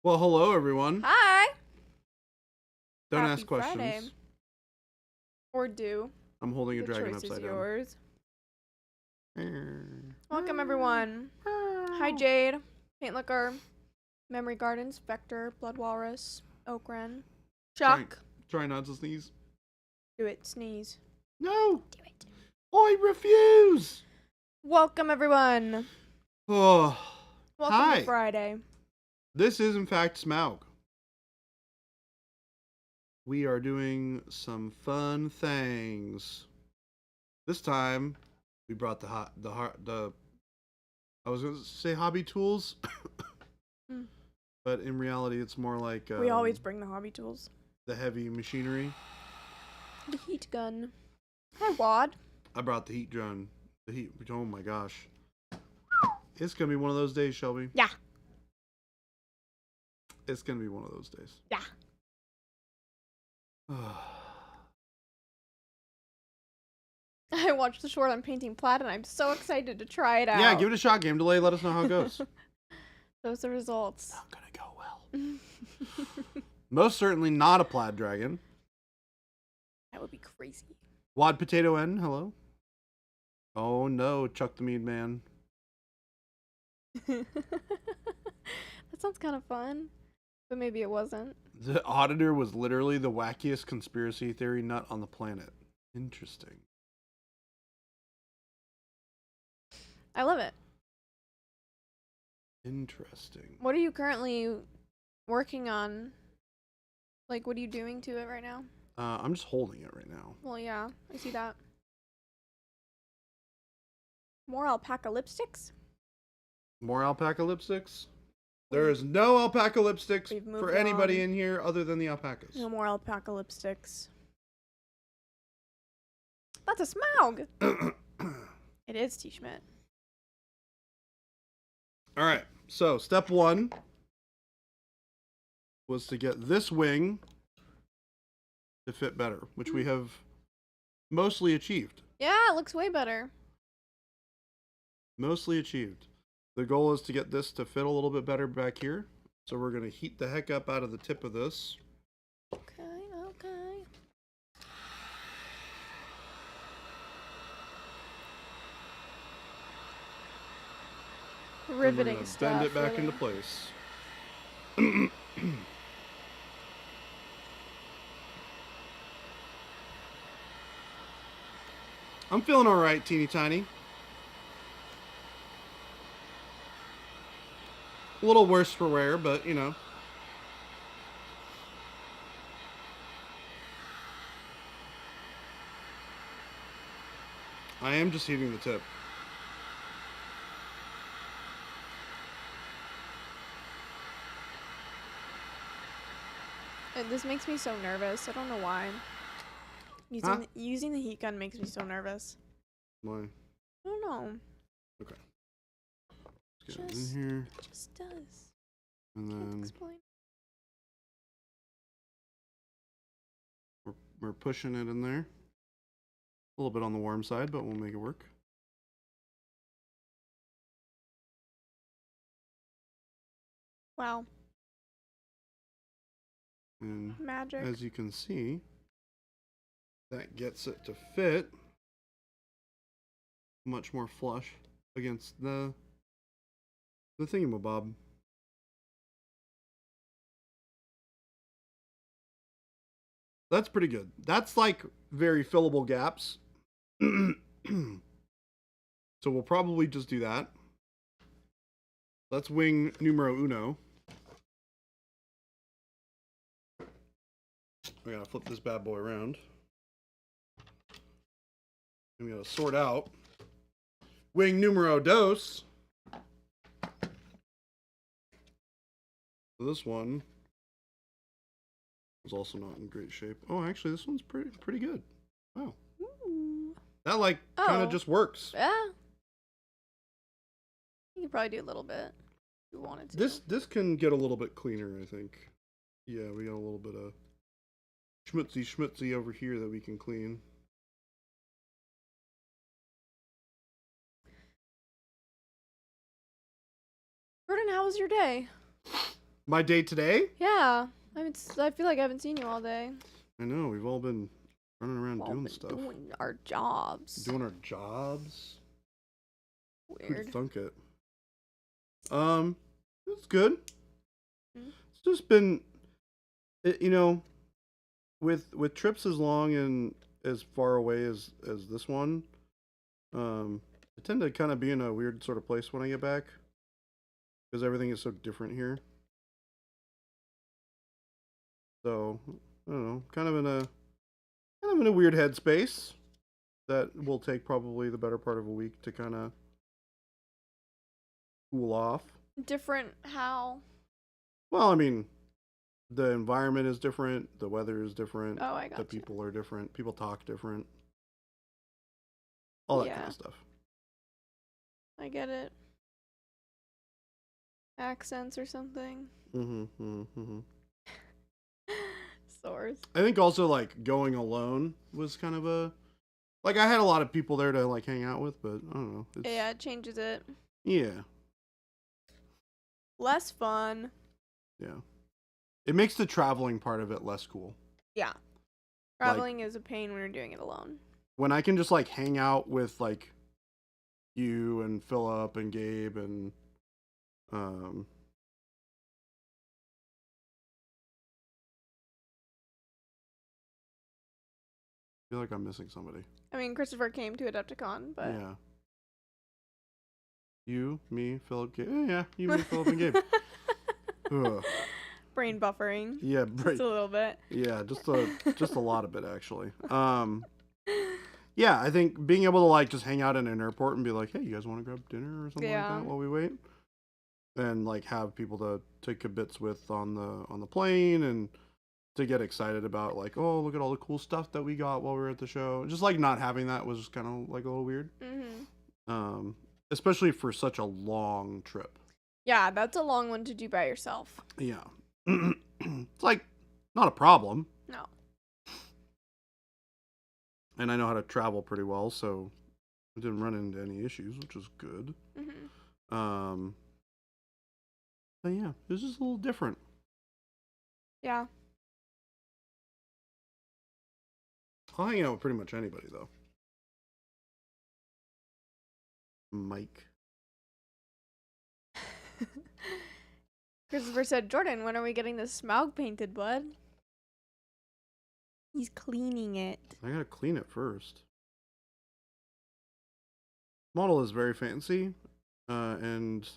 Well, hello everyone. Hi. Don't Happy ask questions. Friday. Or do. I'm holding a The dragon choice is upside yours. down. Welcome everyone. Hi Jade, Paint Liquor, Memory Gardens, Vector, Blood Walrus, Oakren, Chuck. Try not to sneeze. Do it. Sneeze. No. Do it. I refuse. Welcome everyone. Oh. Welcome Hi. to Friday. This is in fact Smaug. We are doing some fun things. This time, we brought the I was gonna say hobby tools, but in reality, it's more like We always bring the hobby tools. the heavy machinery. The heat gun. Hi Wad. I brought the heat gun. The heat. Oh my gosh, it's gonna be one of those days, Shelby. Yeah. It's gonna be one of those days. Yeah. I watched the short on painting plaid and I'm so excited to try it out. Yeah, give it a shot. Game delay. Let us know how it goes. Those are the results. Not gonna go well. Most certainly not a plaid dragon. That would be crazy. Wad Potato N, hello. Oh no, Chuck the Mead Man. That sounds kind of fun, but maybe it wasn't. The Auditor was literally the wackiest conspiracy theory nut on the planet. Interesting. I love it. Interesting. What are you currently working on? Like, what are you doing to it right now? I'm just holding it right now. Well, yeah, I see that. More alpaca lipsticks? More alpaca lipsticks? There is no alpaca lipsticks We've moved for anybody on. in here other than the alpacas. No more alpaca lipsticks. That's a Smaug! It is T-Schmidt. All right, so step one was to get this wing to fit better, which we have mostly achieved. Yeah, it looks way better. Mostly achieved. The goal is to get this to fit a little bit better back here. So we're going to heat the heck up out of the tip of this. Okay. Riveting and we're stuff. gonna bend it back really. into place. I'm feeling all right, teeny tiny. A little worse for wear, but you know. I am just heating the tip. This makes me so nervous. I don't know why. Using the heat gun makes me so nervous. Why? I don't know. Okay. Let's get it in here. It just does. And Can't then explain. we're pushing it in there. A little bit on the warm side, but we'll make it work. Wow. And Magic. as you can see, that gets it to fit much more flush against the thingamabob. That's pretty good. That's like very fillable gaps. So we'll probably just do that. Let's wing numero uno. We gotta flip this bad boy around. And we gotta sort out wing numero dos. So this one is also not in great shape. Oh, actually, this one's pretty good. Wow. Ooh. That like kind of just works. Yeah. You could probably do a little bit if you wanted to. This can get a little bit cleaner, I think. Yeah, we got a little bit of schmutzy over here that we can clean. Jordan, how was your day? My day today? Yeah. I feel like I haven't seen you all day. I know, we've all been running around We've all doing been stuff. doing our jobs. Doing our jobs. Weird. Who'd thunk it? It's good. Mm. It's just been, you know, with trips as long and as far away as this one, I tend to kind of be in a weird sort of place when I get back because everything is so different here. So I don't know, kind of in a weird headspace that will take probably the better part of a week to kind of cool off. Different how? Well, I mean, the environment is different, the weather is different, Oh, I got the you. people are different, people talk different, all that kind Yeah. of stuff. I get it. Accents or something. Sores. I think also like going alone was kind of a like I had a lot of people there to like hang out with, but I don't know. Yeah, it changes it. Yeah. Less fun. Yeah. It makes the traveling part of it less cool. Yeah. Traveling is a pain when you're doing it alone. When I can just like hang out with like you and Philip and Gabe and I feel like I'm missing somebody. I mean, Christopher came to Adepticon, but Yeah. You, me, Philip, Gabe. Yeah, you, me, Philip, and Gabe. Ugh. brain buffering. Yeah, Just a little bit. Yeah, just a lot of it actually. Yeah, I think being able to like just hang out in an airport and be like, hey, you guys want to grab dinner or something like that while we wait, and like have people to take kibitz with on the plane and to get excited about like, oh, look at all the cool stuff that we got while we were at the show. Just like not having that was just kind of like a little weird. Especially for such a long trip. Yeah, that's a long one to do by yourself. Yeah. It's like not a problem. No. And I know how to travel pretty well, so I didn't run into any issues, which was good. But yeah, it was just a little different. Yeah. I'll hang out with pretty much anybody though. Mike. Christopher said, Jordan, when are we getting this Smaug painted, bud? He's cleaning it. I gotta clean it first. Model is very fancy, and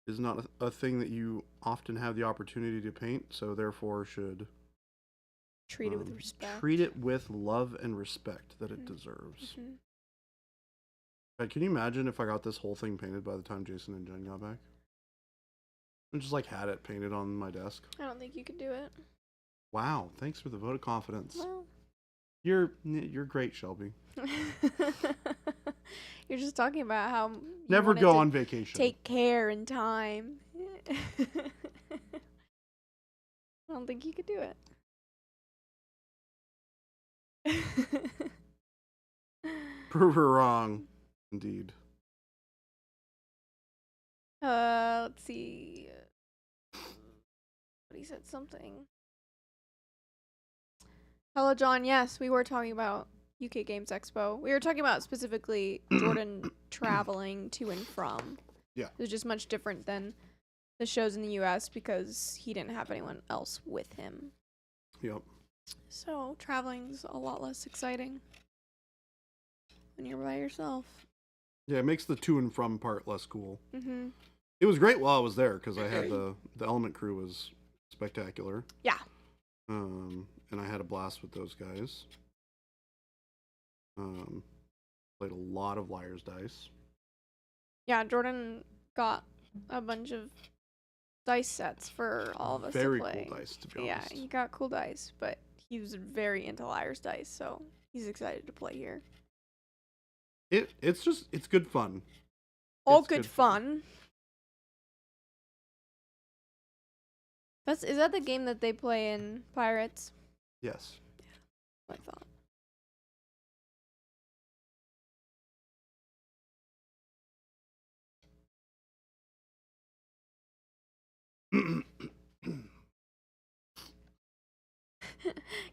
is not a thing that you often have the opportunity to paint, so therefore should treat it with respect. Treat it with love and respect that it deserves. God, can you imagine if I got this whole thing painted by the time Jason and Jen got back? I just like had it painted on my desk. I don't think you could do it. Wow, thanks for the vote of confidence. Well. You're great, Shelby. You're just talking about how you never go on vacation. Take care in time. I don't think you could do it. Prove her wrong, indeed. Let's see. But he said something. Hello, John. Yes, we were talking about UK Games Expo. We were talking about specifically Jordan traveling to and from. Yeah. It was just much different than the shows in the US because he didn't have anyone else with him. Yep. So traveling's a lot less exciting when you're by yourself. Yeah, it makes the to and from part less cool. Mm-hmm. It was great while I was there because I had the element crew was spectacular. Yeah. And I had a blast with those guys. Played a lot of Liar's Dice. Yeah, Jordan got a bunch of dice sets for all of us Very to play. cool dice, to be honest. Yeah, he got cool dice, but he was very into Liar's Dice, so he's excited to play here. It's good fun. All good fun. Is that the game that they play in Pirates? Yes. Yeah, I thought.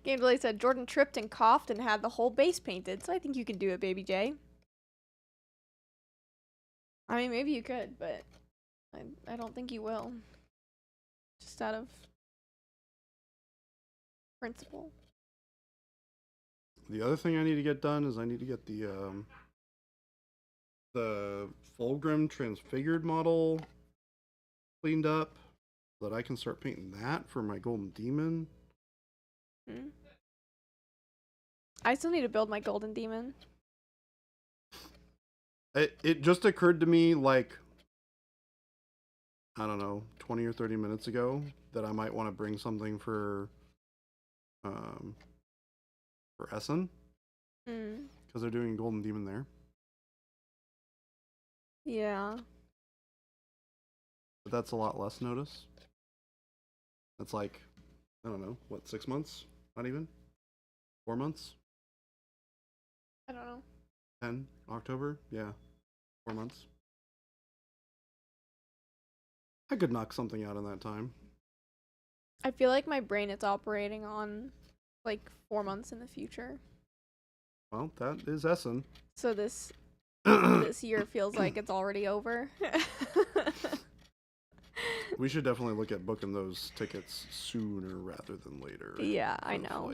Game Delay said Jordan tripped and coughed and had the whole base painted, so I think you can do it, Baby J. I mean, maybe you could, but I don't think you will. Just out of principle. The other thing I need to get done is I need to get the Fulgrim transfigured model cleaned up so that I can start painting that for my golden demon. I still need to build my golden demon. It just occurred to me, like, I don't know, 20 or 30 minutes ago that I might want to bring something for Essen. Because they're doing golden demon there. Yeah. But that's a lot less notice. That's like, I don't know, what, 6 months? Not even? 4 months? I don't know. 10 October? Yeah. 4 months. I could knock something out in that time. I feel like my brain is operating on like 4 months in the future. Well, that is Essen. So this year feels like it's already over. We should definitely look at booking those tickets sooner rather than later. Yeah, I know.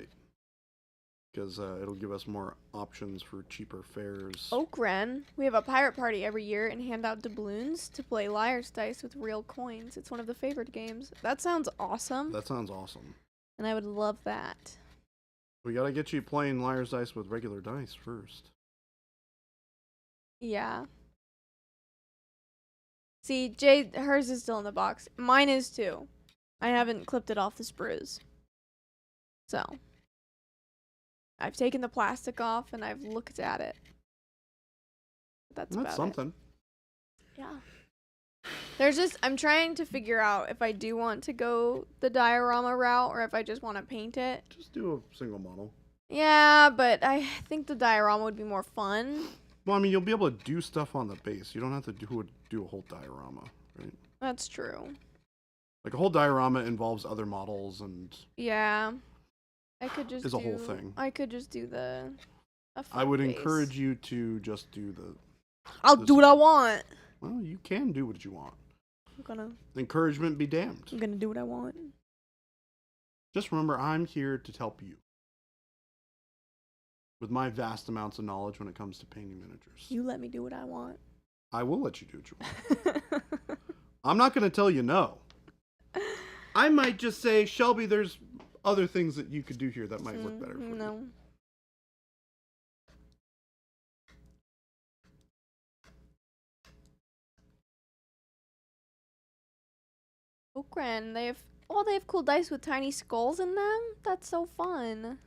Because it'll give us more options for cheaper fares. Oakren, we have a pirate party every year and hand out doubloons to play Liar's Dice with real coins. It's one of the favorite games. That sounds awesome. That sounds awesome. And I would love that. We gotta get you playing Liar's Dice with regular dice first. Yeah. See, Jay, hers is still in the box. Mine is too. I haven't clipped it off the sprues. So, I've taken the plastic off and I've looked at it. That's about something. It. Yeah. There's just, I'm trying to figure out if I do want to go the diorama route or if I just want to paint it. Just do a single model. Yeah, but I think the diorama would be more fun. Well, I mean, you'll be able to do stuff on the base. You don't have to do a whole diorama, right? That's true. Like, a whole diorama involves other models and... Yeah. I could just is a whole thing. I could just do the... I would encourage you to just do the... I'll do what I want. Well, you can do what you want. I'm gonna... Encouragement be damned. I'm gonna do what I want. Just remember, I'm here to help you. With my vast amounts of knowledge when it comes to painting miniatures. You let me do what I want. I will let you do what you want. I'm not going to tell you no. I might just say, Shelby, there's other things that you could do here that might work better for you. No. Okran, they have cool dice with tiny skulls in them. That's so fun.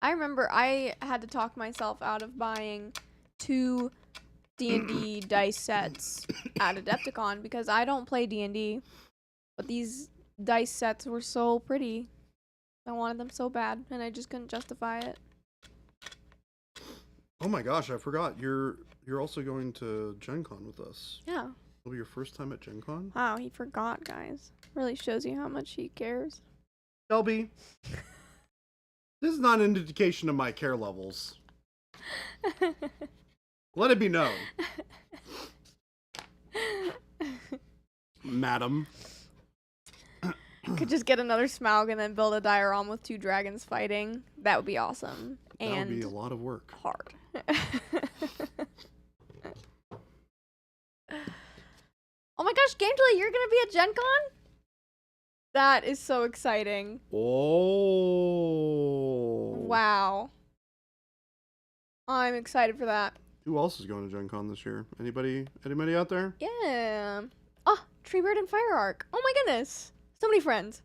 I remember I had to talk myself out of buying 2 D&D dice sets at Adepticon because I don't play D&D, but these dice sets were so pretty. I wanted them so bad, and I just couldn't justify it. Oh my gosh, I forgot. You're also going to Gen Con with us. Yeah. It'll be your first time at Gen Con? Wow, he forgot, guys. Really shows you how much he cares. Shelby, this is not an indication of my care levels. Let it be known. Madam. Could just get another Smaug and then build a diorama with 2 dragons fighting. That would be awesome. That would be a lot of work. Hard. Oh my gosh, Game Delay, you're gonna be at Gen Con? That is so exciting. Oh. Wow. I'm excited for that. Who else is going to Gen Con this year? Anybody out there? Yeah. Oh, Treebird and Fireark. Oh my goodness. So many friends.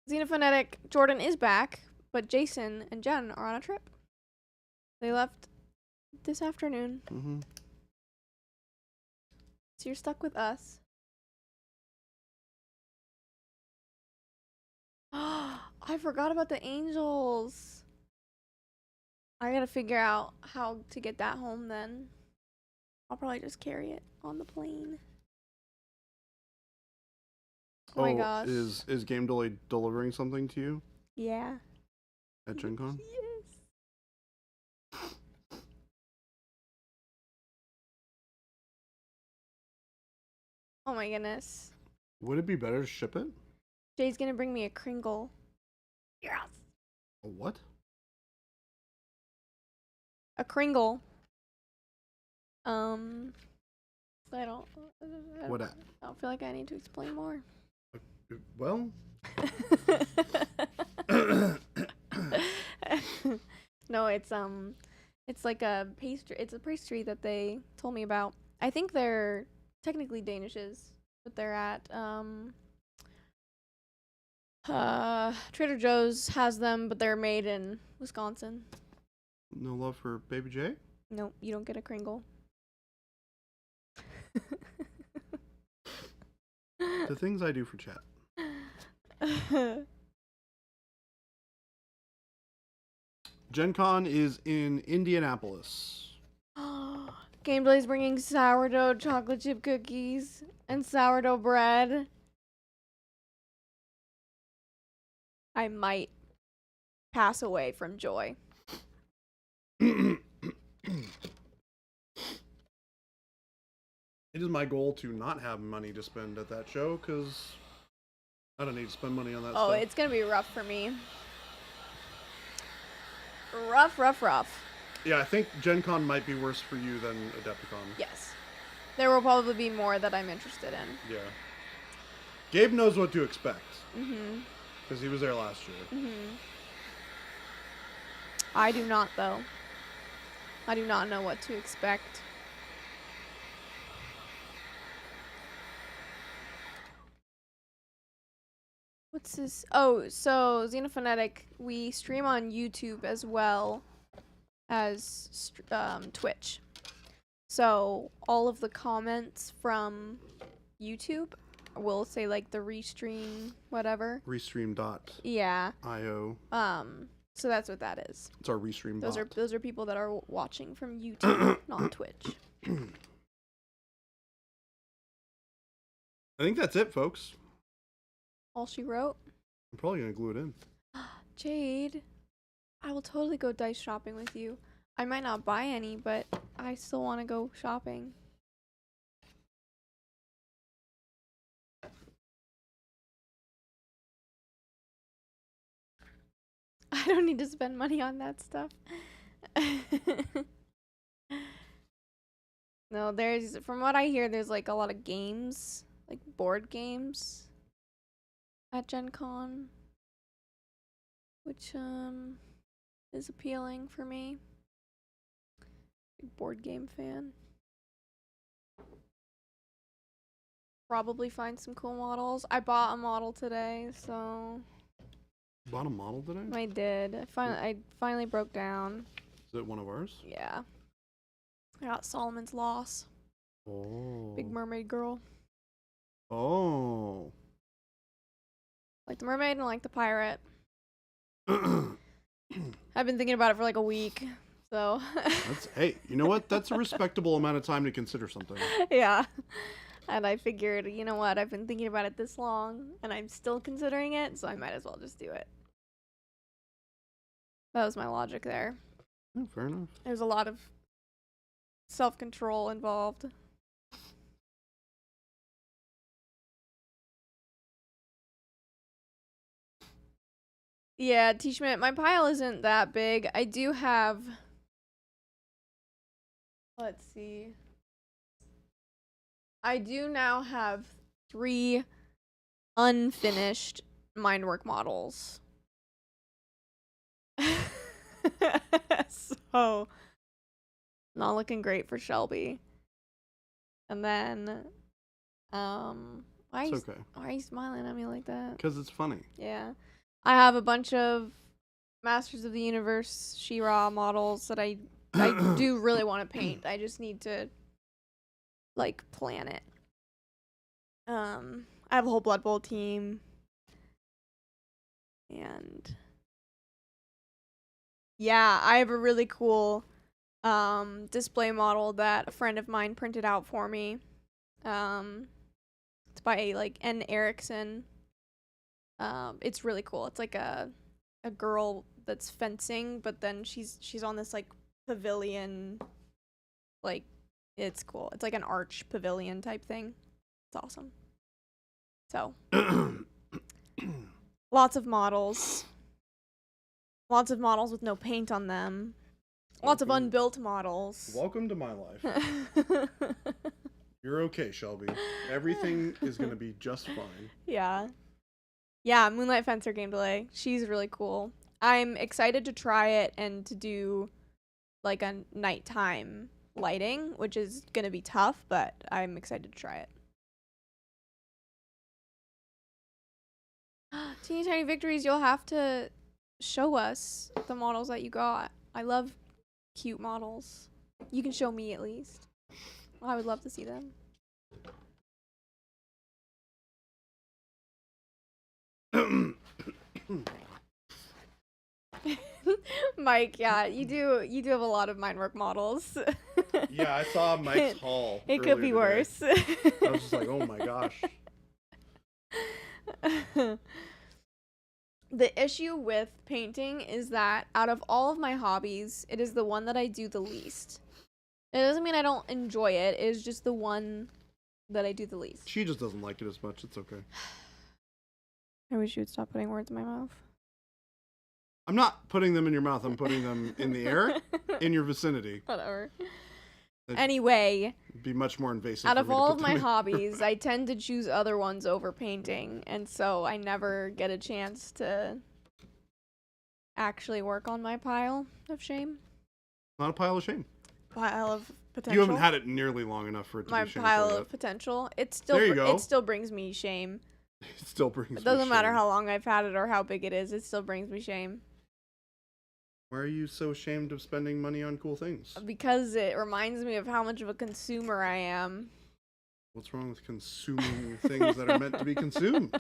Xenophonetic Jordan is back, but Jason and Jen are on a trip. They left this afternoon. Mm-hmm. So you're stuck with us. I forgot about the angels. I gotta figure out how to get that home then. I'll probably just carry it on the plane. Oh my gosh. Is Game Delay delivering something to you Yeah. at Gen Con? Yes. Oh my goodness. Would it be better to ship it? Jay's gonna bring me a Kringle. Yes. A what? A Kringle. I don't What? I don't feel like I need to explain more. Well. No, it's like a pastry. It's a pastry that they told me about. I think they're technically Danishes, but they're at Trader Joe's has them, but they're made in Wisconsin. No love for Baby J? Nope, you don't get a Kringle. The things I do for chat. Gen Con is in Indianapolis. Gameplay's bringing sourdough chocolate chip cookies and sourdough bread. I might pass away from joy. It is my goal to not have money to spend at that show, because I don't need to spend money on that stuff. Oh, it's gonna be rough for me. Rough. Yeah, I think Gen Con might be worse for you than Adepticon. Yes. There will probably be more that I'm interested in. Yeah. Gabe knows what to expect. Mm-hmm. Because he was there last year. Mm-hmm. I do not, though. I do not know what to expect. What's this? Oh, so Xenophonetic, we stream on YouTube as well as Twitch. So all of the comments from YouTube will say like the restream whatever. Restream.io. Yeah. So that's what that is. It's our restream bot. Those are people that are watching from YouTube, not Twitch. I think that's it, folks. All she wrote. I'm probably gonna glue it in. Jade, I will totally go dice shopping with you. I might not buy any, but I still want to go shopping. I don't need to spend money on that stuff. No, from what I hear, there's like a lot of games, like board games at Gen Con, which is appealing for me. Big board game fan. Probably find some cool models. I bought a model today, so. Bought a model today? I did. I finally broke down. Is it one of ours? Yeah. I got Solomon's Loss. Oh. Big mermaid girl. Oh. Like the mermaid and like the pirate. I've been thinking about it for like a week, so. Hey, you know what? That's a respectable amount of time to consider something. Yeah. And I figured, you know what? I've been thinking about it this long, and I'm still considering it, so I might as well just do it. That was my logic there. Oh, fair enough. There's a lot of self-control involved. Yeah, T-Schmidt, my pile isn't that big. I do have... Let's see. I do now have 3 unfinished Mindwork models. So, not looking great for Shelby. And then, why It's okay. are you smiling at me like that? Because it's funny. Yeah. I have a bunch of Masters of the Universe She-Ra models that I do really want to paint. I just need to, like, plan it. I have a whole Blood Bowl team. And yeah, I have a really cool display model that a friend of mine printed out for me. It's by like N. Erickson. It's really cool. It's like a girl that's fencing, but then she's on this like pavilion, like it's cool. It's like an arch pavilion type thing. It's awesome. So lots of models with no paint on them. Lots of unbuilt models. Welcome to my life. You're okay, Shelby. Everything is gonna be just fine. Yeah, Moonlight Fencer game delay. She's really cool. I'm excited to try it and to do like a nighttime lighting, which is gonna be tough, but I'm excited to try it. Teeny Tiny Victories, you'll have to show us the models that you got. I love cute models. You can show me at least. I would love to see them. Mike, yeah, you do have a lot of Mindwork models. Yeah, I saw Mike's haul. It could be worse. I was just like, oh my gosh. The issue with painting is that out of all of my hobbies, it is the one that I do the least. It doesn't mean I don't enjoy it. It is just the one that I do the least. She just doesn't like it as much. It's okay. I wish you would stop putting words in my mouth. I'm not putting them in your mouth. I'm putting them in the air, in your vicinity. Whatever. Anyway, it'd be much more invasive. Out of all of my hobbies, I tend to choose other ones over painting, and so I never get a chance to actually work on my pile of shame. Not a pile of shame. Pile of potential. You haven't had it nearly long enough for it to be shameful. My pile of potential. It still there you go. It still brings me shame. It still brings me shame. It doesn't matter how long I've had it or how big it is. It still brings me shame. Why are you so ashamed of spending money on cool things? Because it reminds me of how much of a consumer I am. What's wrong with consuming things that are meant to be consumed?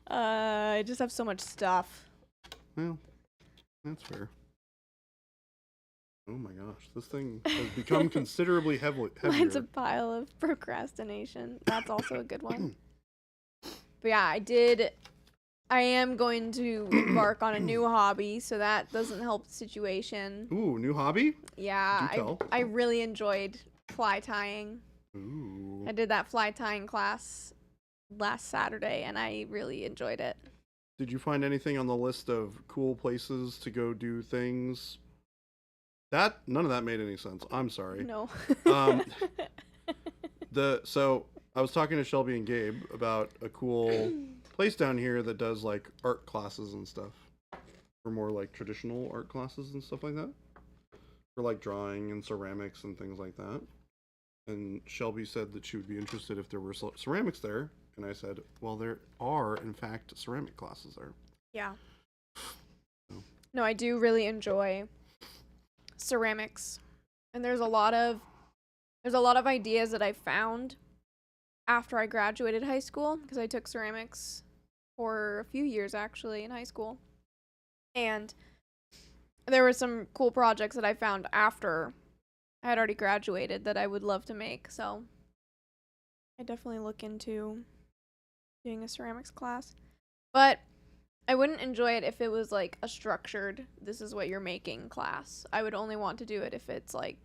I just have so much stuff. Well, that's fair. Oh my gosh, this thing has become considerably heavier. Mine's a pile of procrastination. That's also a good one. But yeah, I am going to embark on a new hobby, so that doesn't help the situation. Ooh, new hobby? Yeah, I really enjoyed fly tying. Ooh. I did that fly tying class last Saturday, and I really enjoyed it. Did you find anything on the list of cool places to go do things? None of that made any sense. I'm sorry. No. So I was talking to Shelby and Gabe about a cool place down here that does like art classes and stuff, or more like traditional art classes and stuff like that, for like drawing and ceramics and things like that. And Shelby said that she would be interested if there were ceramics there, and I said, well, there are in fact ceramic classes there. Yeah. No, I do really enjoy ceramics, and there's a lot of ideas that I found after I graduated high school, because I took ceramics for a few years actually in high school, and there were some cool projects that I found after I had already graduated that I would love to make, so I definitely look into doing a ceramics class. But I wouldn't enjoy it if it was like a structured, this is what you're making class. I would only want to do it if it's like,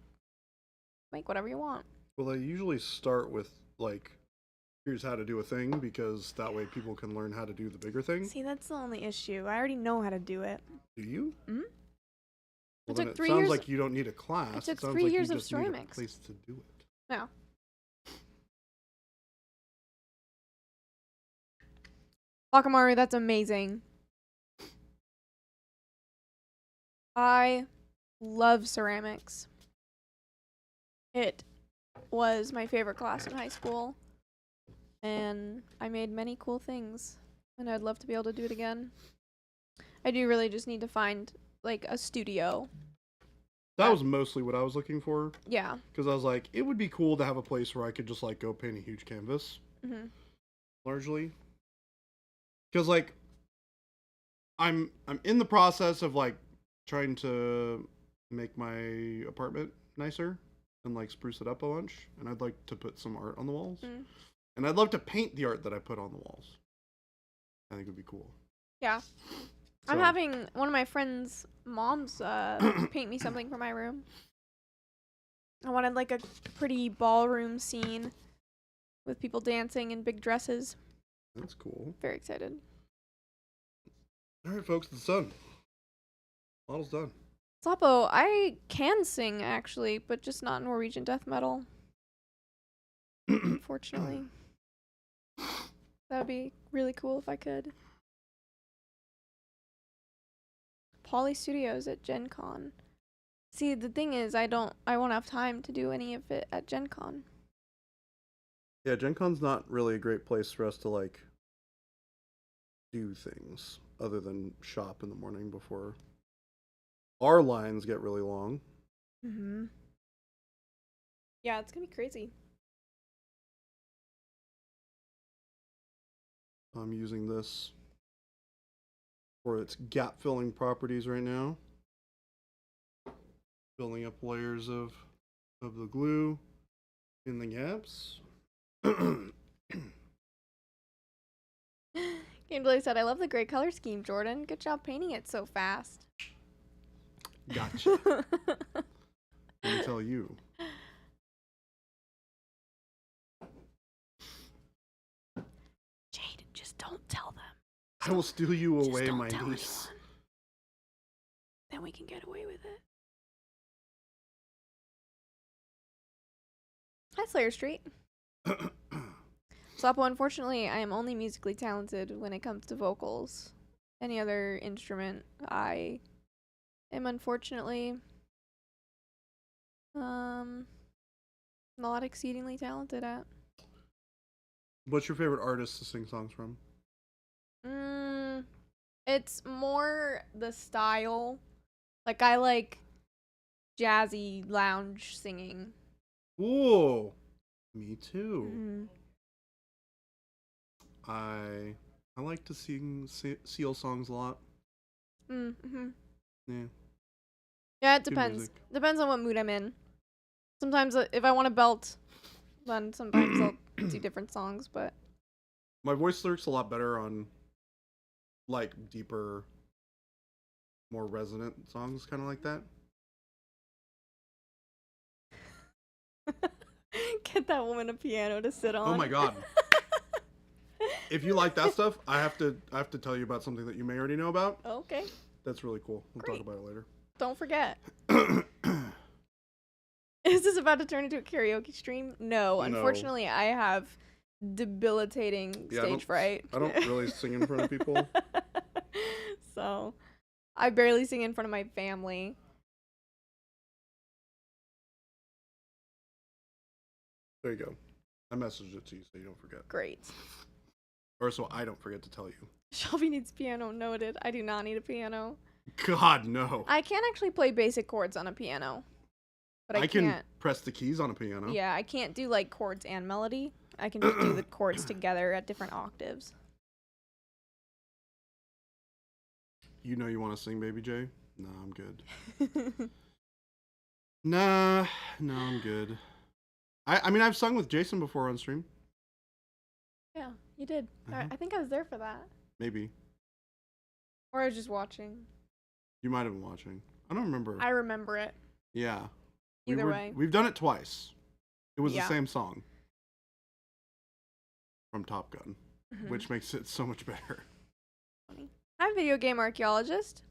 make whatever you want. Well, they usually start with like, here's how to do a thing, because that way people can learn how to do the bigger thing. See, that's the only issue. I already know how to do it. Do you? Mm-hmm. Well, then it sounds like you don't need a class. It took 3 years like of ceramics. Need a place to do it. No. Bakamaru, that's amazing. I love ceramics. It was my favorite class in high school, and I made many cool things, and I'd love to be able to do it again. I do really just need to find like a studio. That was mostly what I was looking for. Yeah. Because I was like, it would be cool to have a place where I could just like go paint a huge canvas. Mm-hmm. Largely. Because like, I'm in the process of like trying to make my apartment nicer and like spruce it up a bunch, and I'd like to put some art on the walls. And I'd love to paint the art that I put on the walls. I think it would be cool. Yeah. So. I'm having one of my friends' moms paint me something for my room. I wanted like a pretty ballroom scene with people dancing in big dresses. That's cool. Very excited. All right, folks, it's done. Model's done. Slappo, I can sing actually, but just not Norwegian death metal. Unfortunately. That'd be really cool if I could. Poly Studios at Gen Con. See, the thing is, I won't have time to do any of it at Gen Con. Yeah, Gen Con's not really a great place for us to, like, do things other than shop in the morning before our lines get really long. Mm-hmm. Yeah, it's gonna be crazy. I'm using this for its gap-filling properties right now. Filling up layers of the glue in the gaps. Game Delay said, I love the great color scheme, Jordan. Good job painting it so fast. Gotcha. Let me tell you. Jade, just don't tell them. I will steal you Just away, don't my tell niece. anyone. Then we can get away with it. Hi, Slayer Street. Slappo, unfortunately, I am only musically talented when it comes to vocals. Any other instrument, I am unfortunately not exceedingly talented at. What's your favorite artist to sing songs from? It's more the style. Like, I like jazzy lounge singing. Ooh, me too. Mm-hmm. I like to sing Seal songs a lot. Mm-hmm. Yeah. Yeah, it depends. Depends on what mood I'm in. Sometimes if I want to belt, then sometimes I'll do different songs, but... My voice lyrics a lot better on, like, deeper, more resonant songs, kind of like that. Get that woman a piano to sit on. Oh my god. If you like that stuff, I have to tell you about something that you may already know about. Okay. That's really cool. We'll talk about it later. Don't forget. Is this about to turn into a karaoke stream? No. Unfortunately, I have debilitating stage fright. I don't really sing in front of people. So, I barely sing in front of my family. There you go. I messaged it to you so you don't forget. Great. Or so I don't forget to tell you. Shelby needs piano. Noted. I do not need a piano. God, no. I can actually play basic chords on a piano. But I can can't press the keys on a piano. Yeah, I can't do like chords and melody. I can just do the chords together at different octaves. You know you want to sing, Baby J? Nah, I'm good. Nah, I'm good. I mean, I've sung with Jason before on stream. Yeah, you did. I think I was there for that. Maybe. Or I was just watching. You might have been watching. I don't remember. I remember it. Yeah. Either way. We've done it twice. It was Yeah. the same song. From Top Gun. Which makes it so much better. I'm a video game archaeologist.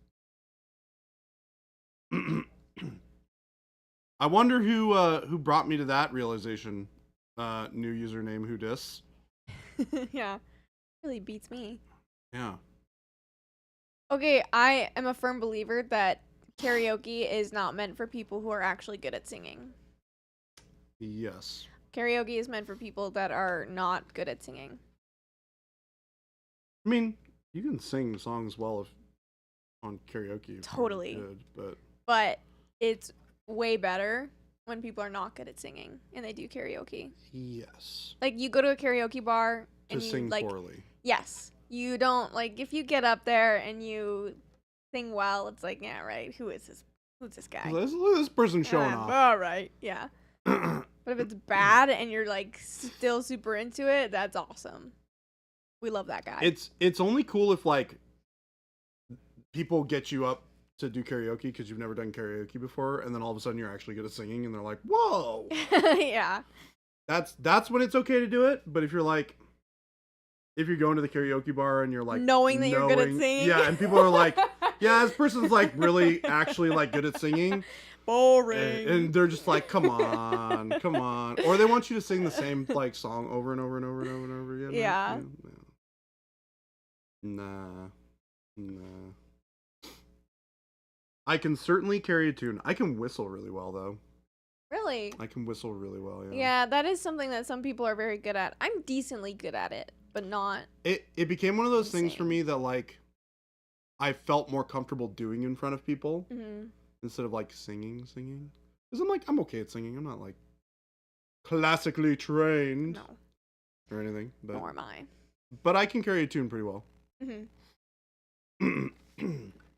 I wonder who brought me to that realization. New username who dis. Yeah. Really beats me. Yeah. Okay, I am a firm believer that karaoke is not meant for people who are actually good at singing. Yes. Karaoke is meant for people that are not good at singing. I mean, you can sing songs well if on karaoke. If Totally. you're good, but it's way better when people are not good at singing and they do karaoke. Yes. Like, you go to a karaoke bar and you sing like poorly. Yes. You don't like if you get up there and you sing well, it's like, yeah, right. Who's this guy? This person showing off. All right. Yeah. But But if it's bad and you're like still super into it, that's awesome. We love that guy. It's only cool if like people get you up to do karaoke because you've never done karaoke before, and then all of a sudden you're actually good at singing, and they're like, "Whoa!" Yeah. That's when it's okay to do it. But if you're going to the karaoke bar and you're like knowing that you're good at singing, yeah, and people are like, "Yeah, this person's like really actually like good at singing." Boring. And they're just like, come on, or they want you to sing the same like song over and over and over and over and over again. Yeah. Nah. I can certainly carry a tune. I can whistle really well, though. Really? I can whistle really well, yeah. Yeah, that is something that some people are very good at. I'm decently good at it, but not. It became one of those things for me that, like, I felt more comfortable doing in front of people instead of, like, singing. Because I'm okay at singing. I'm not, like, classically trained or anything. But, nor am I. But I can carry a tune pretty well.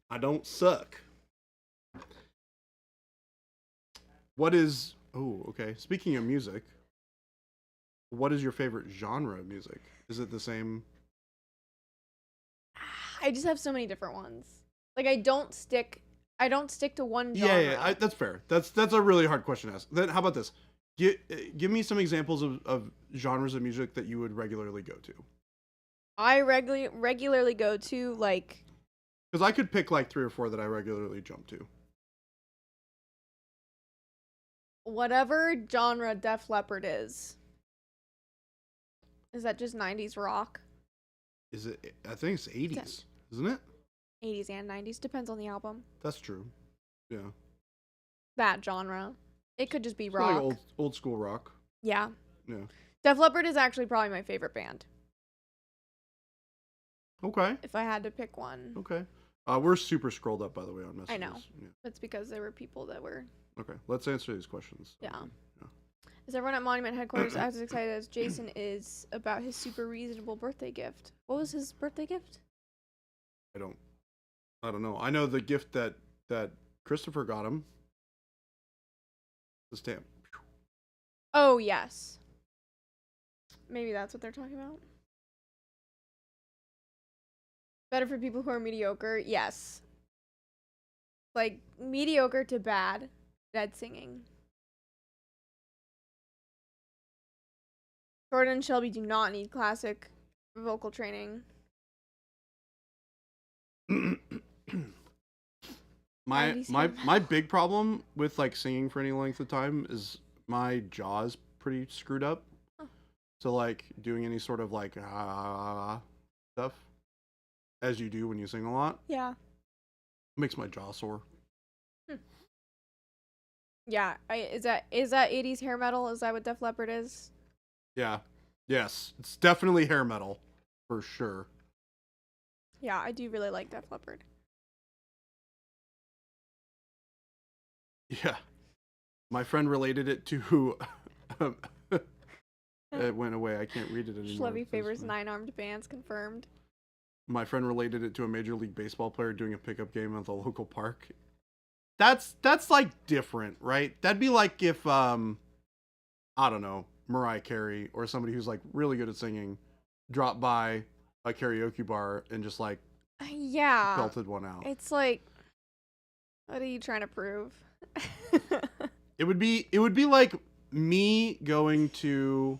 I don't suck. What is... Oh, okay. Speaking of music, what is your favorite genre of music? Is it the same? I just have so many different ones. Like, I don't stick to one genre. Yeah, that's fair. That's a really hard question to ask. Then how about this? Give me some examples of genres of music that you would regularly go to. I regularly go to, like... Because I could pick, like, 3 or 4 that I regularly jump to. Whatever genre Def Leppard is. Is that just 90s rock? Is it? I think it's 80s, isn't it? 80s and 90s. Depends on the album. That's true. Yeah. That genre. It could just be it's rock. Like old school rock. Yeah. Yeah. Def Leppard is actually probably my favorite band. Okay. If I had to pick one. Okay. We're super scrolled up, by the way, on messages. I know. Yeah. That's because there were people that were... Okay, let's answer these questions. Yeah. Yeah. Is everyone at Monument headquarters as excited as Jason is about his super reasonable birthday gift? What was his birthday gift? I don't know. I know the gift that Christopher got him. The stamp. Oh, yes. Maybe that's what they're talking about. Better for people who are mediocre? Yes. Like, mediocre to bad. Dead singing. Jordan and Shelby do not need classic vocal training. my big problem with like singing for any length of time is my jaw is pretty screwed up. Huh. So like doing any sort of like stuff as you do when you sing a lot. Yeah. Makes my jaw sore. Yeah, is that 80s hair metal? Is that what Def Leppard is? Yeah. Yes, it's definitely hair metal for sure. Yeah, I do really like Def Leppard. Yeah. My friend related it to it went away. I can't read it anymore. Schlevy favors 9-armed bands confirmed. My friend related it to a Major League Baseball player doing a pickup game at the local park. That's like different, right? That'd be like if I don't know, Mariah Carey or somebody who's like really good at singing dropped by a karaoke bar and just like belted one out. It's like, what are you trying to prove? It would be like me going to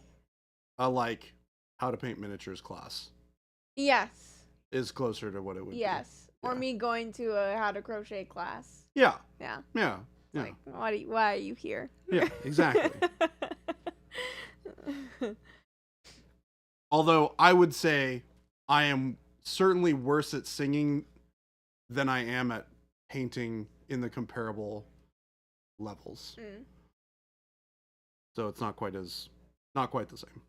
a like how to paint miniatures class. Yes. Is closer to what it would be. Yes. Or me going to a how to crochet class. Yeah. Yeah. Yeah. Yeah. Like, why are you here? Yeah, exactly. Although I would say I am certainly worse at singing than I am at painting in the comparable levels. So it's not quite the same.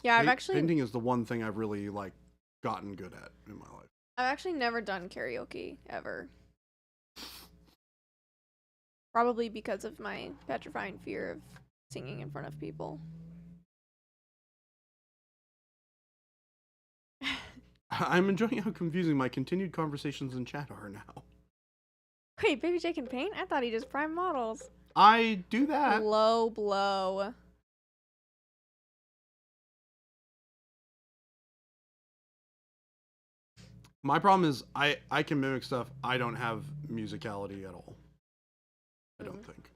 Yeah, painting is the one thing I've really like gotten good at in my life. I've actually never done karaoke ever. Probably because of my petrifying fear of singing in front of people. I'm enjoying how confusing my continued conversations in chat are now. Wait, Baby J can paint? I thought he just primed models. I do that. Low blow. My problem is I can mimic stuff. I don't have musicality at all. I don't think.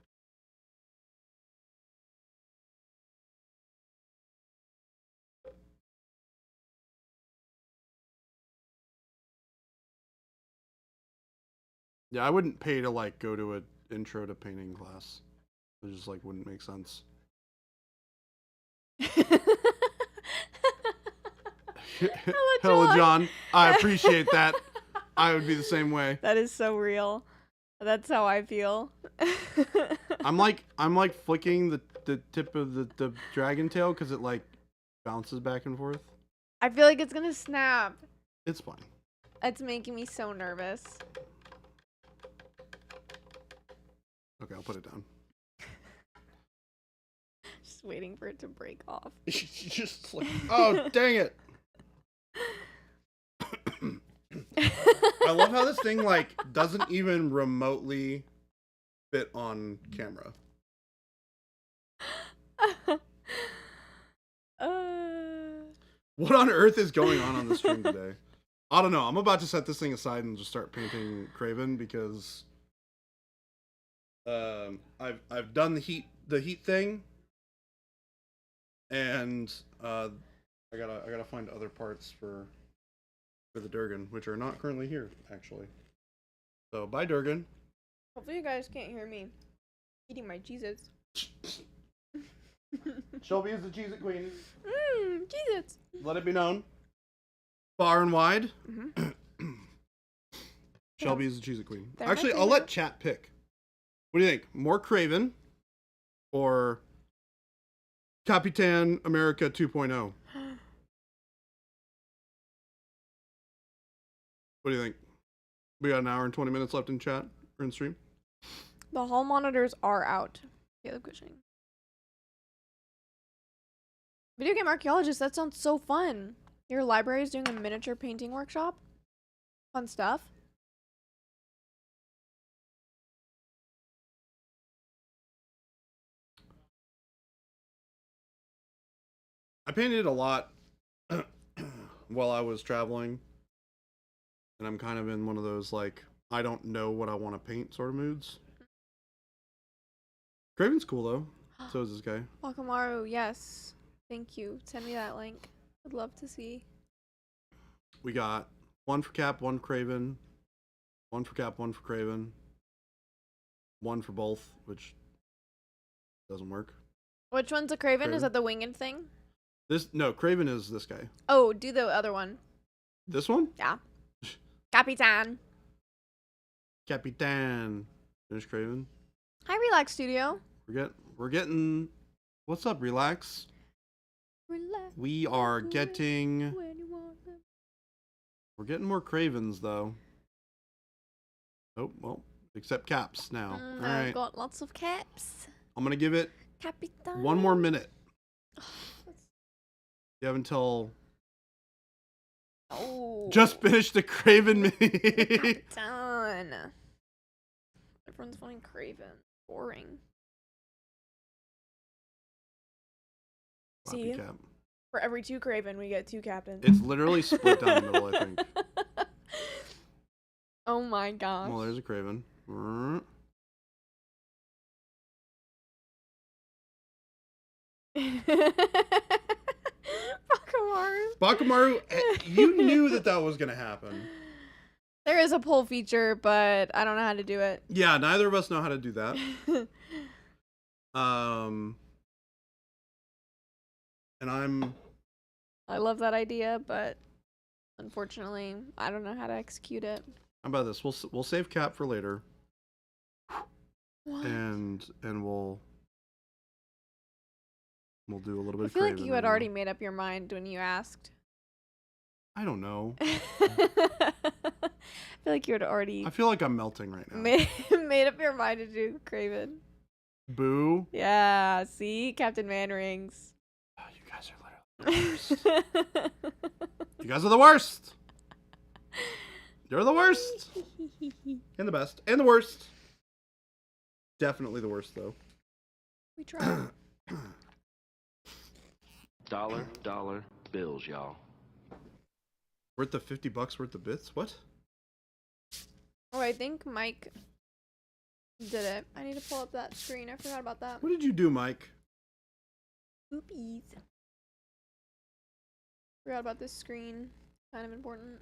Yeah, I wouldn't pay to like go to an intro to painting class. It just like wouldn't make sense. Hello, John. I appreciate that. I would be the same way. That is so real. That's how I feel. I'm like flicking the tip of the dragon tail because it like bounces back and forth. I feel like it's gonna snap. It's fine. It's making me so nervous. Okay, I'll put it down. Just waiting for it to break off. Just like, oh, dang it. I love how this thing like doesn't even remotely fit on camera. What on earth is going on the stream today? I don't know. I'm about to set this thing aside and just start painting Craven because I've done the heat thing, and I gotta find other parts for the Durgan, which are not currently here actually. So bye, Durgan. Hopefully you guys can't hear me eating my cheeses. Shelby is the Cheez-It Queen. Cheez-Its. Let it be known, far and wide. Shelby is the Cheez-It Queen. Actually, I'll let chat pick. What do you think? More Craven or Capitan America 2.0? What do you think? We got an hour and 20 minutes left in chat or in stream. The hall monitors are out. Caleb Cushing. Video game archaeologist, that sounds so fun. Your library is doing a miniature painting workshop? Fun stuff. I painted a lot while I was traveling. And I'm kind of in one of those, like, I don't know what I want to paint sort of moods. Craven's cool, though. So is this guy. Wakamaru, yes. Thank you. Send me that link. I'd love to see. We got one for Cap, one Craven. One for Cap, one for Craven. One for both, which doesn't work. Which one's a Craven? Is that the winged thing? No, Craven is this guy. Oh, do the other one. This one? Yeah. Capitan. Capitan. Finish Craven. Hi, Relax Studio. We're getting. What's up, Relax? Relax. We are getting. We're getting more Cravens though. Oh well, except Caps now. All right. I've got lots of caps. I'm gonna give it Capitan. 1 more minute. You have until. Oh. Just finished the Craven mini. Done. Everyone's wanting Craven. Boring. See? Cap. For every 2 Craven, we get 2 captains. It's literally split down the middle, I think. Oh my gosh. Well, there's a Craven. Bakamaru, you knew that was going to happen. There is a poll feature, but I don't know how to do it. Yeah, neither of us know how to do that. And I love that idea, but unfortunately, I don't know how to execute it. How about this? We'll save Cap for later. What? And we'll do a little bit of Craven. I feel like you had already made up your mind when you asked. I don't know. I feel like you had already. I feel like I'm melting right now. Made up your mind to do Craven. Boo. Yeah, see? Captain Man Rings. Oh, you guys are literally the worst. You guys are the worst. You're the worst. And the best. And the worst. Definitely the worst, though. We tried. Dollar bills, y'all. Worth the $50 worth of bits? What? Oh, I think Mike did it. I need to pull up that screen. I forgot about that. What did you do, Mike? Oopies. Forgot about this screen. Kind of important.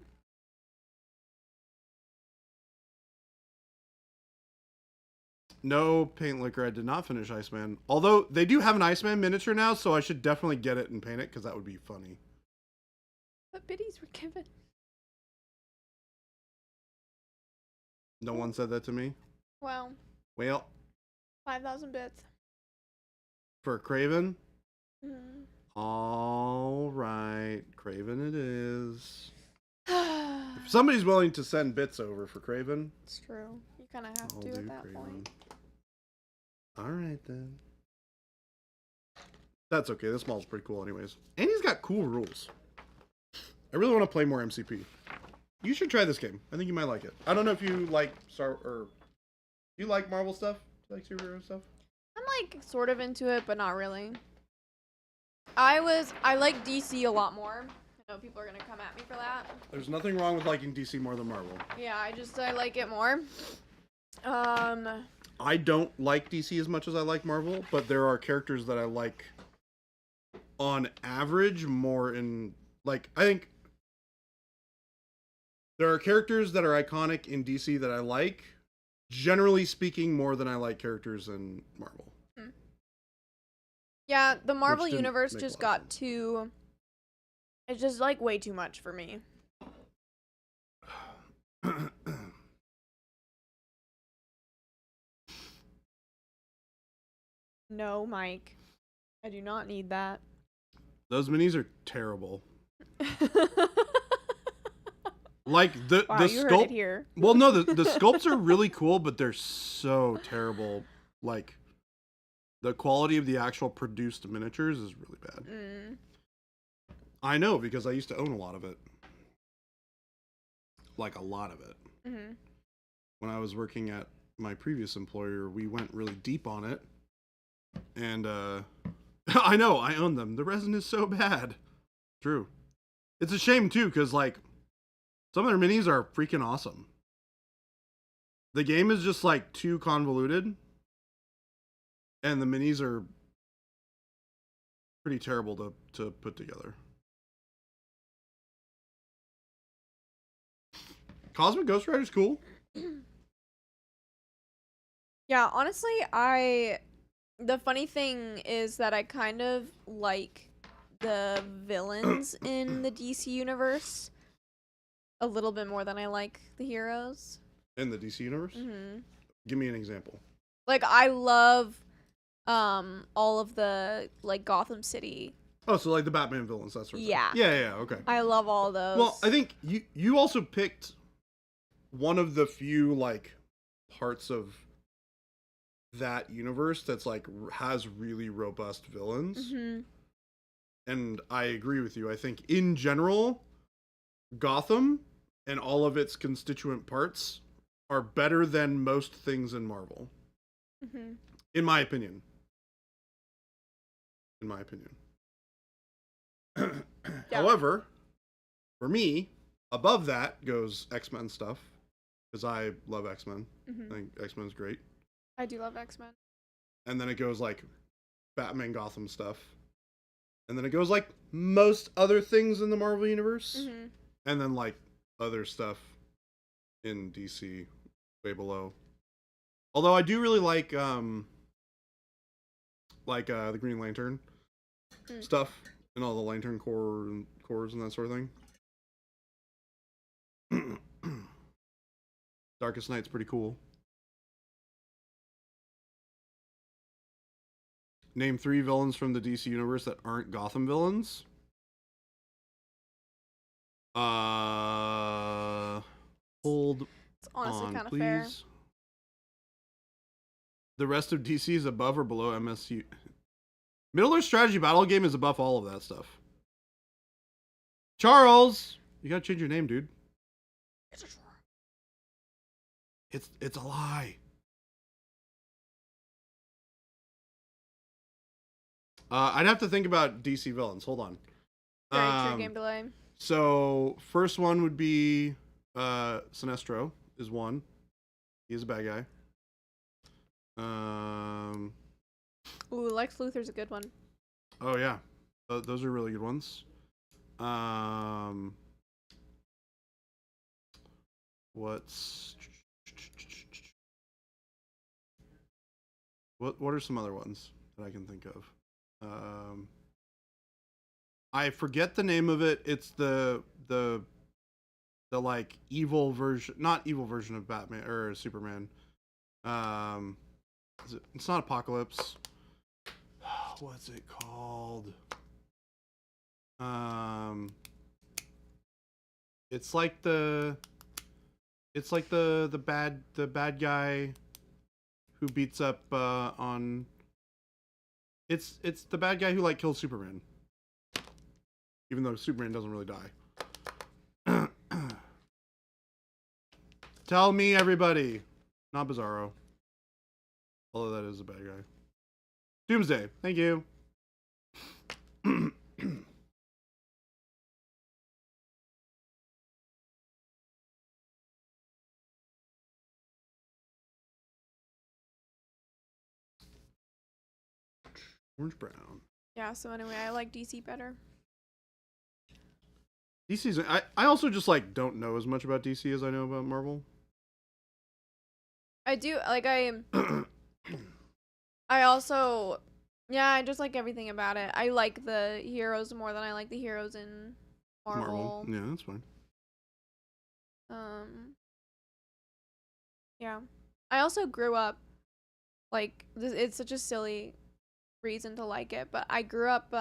No, Paint Liquor. I did not finish Iceman. Although, they do have an Iceman miniature now, so I should definitely get it and paint it, because that would be funny. What biddies were given? No one said that to me? Wow. Well. 5,000 bits. For Craven? Mm. Alright. Craven it is. If somebody's willing to send bits over for Craven. It's true. You kind of have I'll to do at that Craven. point. Alright then. That's okay. This mall's pretty cool anyways. And he's got cool rules. I really want to play more MCP. You should try this game. I think you might like it. I don't know if you like do you like Marvel stuff? Do you like superhero stuff? I'm like sort of into it, but not really. I like DC a lot more. I know people are gonna come at me for that. There's nothing wrong with liking DC more than Marvel. Yeah, I like it more. I don't like DC as much as I like Marvel, but there are characters that I like on average more in, like, I think there are characters that are iconic in DC that I like, generally speaking, more than I like characters in Marvel. Yeah, the Marvel Which didn't universe make a just lot got of sense. too. It's just like way too much for me. No, Mike. I do not need that. Those minis are terrible. Like the Wow, the you heard sculpt. it here. Well, no, the sculpts are really cool, but they're so terrible. Like the quality of the actual produced miniatures is really bad. Mm. I know because I used to own a lot of it. Like a lot of it. Mm-hmm. When I was working at my previous employer, we went really deep on it. And I know, I own them. The resin is so bad. True. It's a shame too, because like some of their minis are freaking awesome. The game is just like too convoluted. And the minis are pretty terrible to put together. Cosmic Ghost Rider's cool. Yeah, honestly, the funny thing is that I kind of like the villains in the DC universe a little bit more than I like the heroes. In the DC universe? Mm-hmm. Give me an example. Like, I love all of the like Gotham City. Oh, so like the Batman villains, that sort of Yeah. thing. Yeah, okay. I love all those. Well, I think you also picked one of the few like parts of that universe that's like has really robust villains. Mm-hmm. And I agree with you. I think in general, Gotham and all of its constituent parts are better than most things in Marvel. Mm-hmm. In my opinion. In my opinion. Yeah. However, for me, above that goes X-Men stuff. Because I love X-Men. Mm-hmm. I think X-Men's great. I do love X-Men. And then it goes like Batman Gotham stuff. And then it goes like most other things in the Marvel Universe. Mm-hmm. And then like other stuff in DC way below. Although I do really like the Green Lantern stuff and all the Lantern cores and that sort of thing. Darkest Night's pretty cool. Name 3 villains from the DC universe that aren't Gotham villains. Hold It's honestly on, kind of please. fair. The rest of DC is above or below MSU. Middle Earth Strategy Battle Game is above all of that stuff. Charles! You gotta change your name, dude. It's a lie. I'd have to think about DC villains. Hold on. Very true game delay. So first one would be Sinestro is one. He's a bad guy. Ooh, Lex Luthor's a good one. Oh yeah, those are really good ones. What are some other ones that I can think of? I forget the name of it. It's the like evil version, not evil version of Batman or Superman. It's not Apocalypse. What's it called? It's like the bad guy who beats up on. It's the bad guy who like kills Superman, even though Superman doesn't really die. Tell me, everybody. Not Bizarro. Although that is a bad guy. Doomsday. Thank you. Orange brown. Yeah, so anyway, I like DC better. DC's I also just like don't know as much about DC as I know about Marvel. I do like I also I just like everything about it. I like the heroes more than I like the heroes in Marvel. Yeah, that's fine. Yeah. I also grew up like it's such a silly reason to like it, but I grew up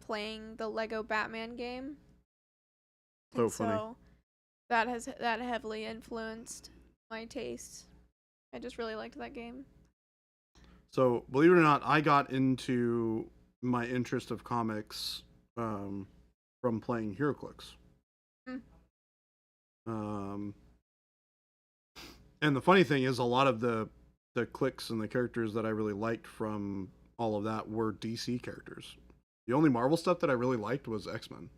playing the Lego Batman game. Oh, funny. So that heavily influenced my tastes. I just really liked that game. So, believe it or not, I got into my interest of comics from playing HeroClix. And the funny thing is, a lot of the clicks and the characters that I really liked from all of that were DC characters. The only Marvel stuff that I really liked was X-Men.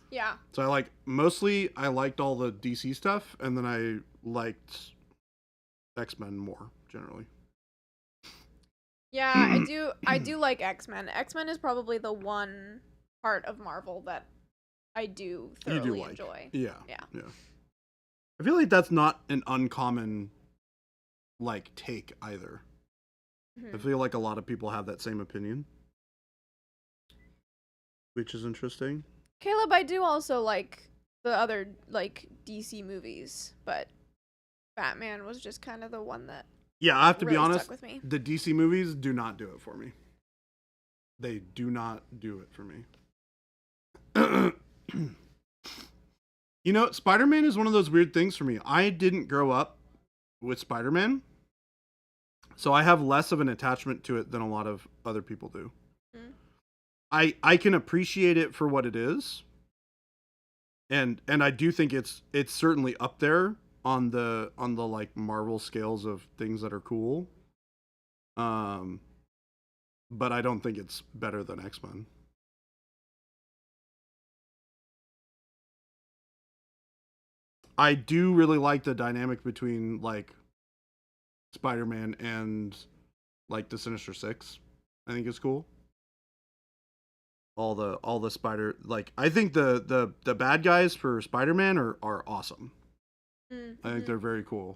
Yeah. So I liked all the DC stuff, and then I liked X-Men more generally. Yeah, I do like X-Men. X-Men is probably the one part of Marvel that I do thoroughly enjoy. Yeah. I feel like that's not an uncommon like take either. I feel like a lot of people have that same opinion, which is interesting. Caleb, I do also like the other like DC movies, but Batman was just kind of the one that I have to really be honest, stuck with me. the DC movies do not do it for me. They do not do it for me. You know, Spider-Man is one of those weird things for me. I didn't grow up with Spider-Man, so I have less of an attachment to it than a lot of other people do. I can appreciate it for what it is, and I do think it's certainly up there on the like Marvel scales of things that are cool. But I don't think it's better than X-Men. I do really like the dynamic between like Spider-Man and like the Sinister Six. I think it's cool. All the spider, like, I think the bad guys for Spider-Man are awesome. I think they're very cool.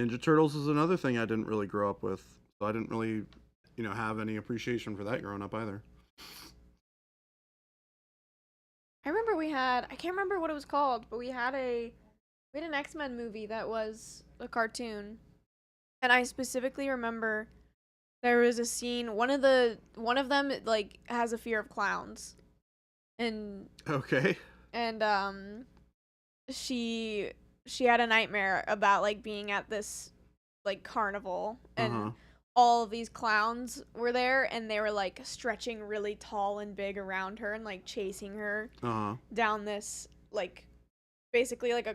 Ninja Turtles is another thing I didn't really grow up with, so I didn't really, have any appreciation for that growing up either. I remember I can't remember what it was called, but we had an X-Men movie that was a cartoon. And I specifically remember there was a scene, one of them like has a fear of clowns. And okay. And she had a nightmare about like being at this like carnival, and all of these clowns were there, and they were like stretching really tall and big around her and like chasing her down this like basically like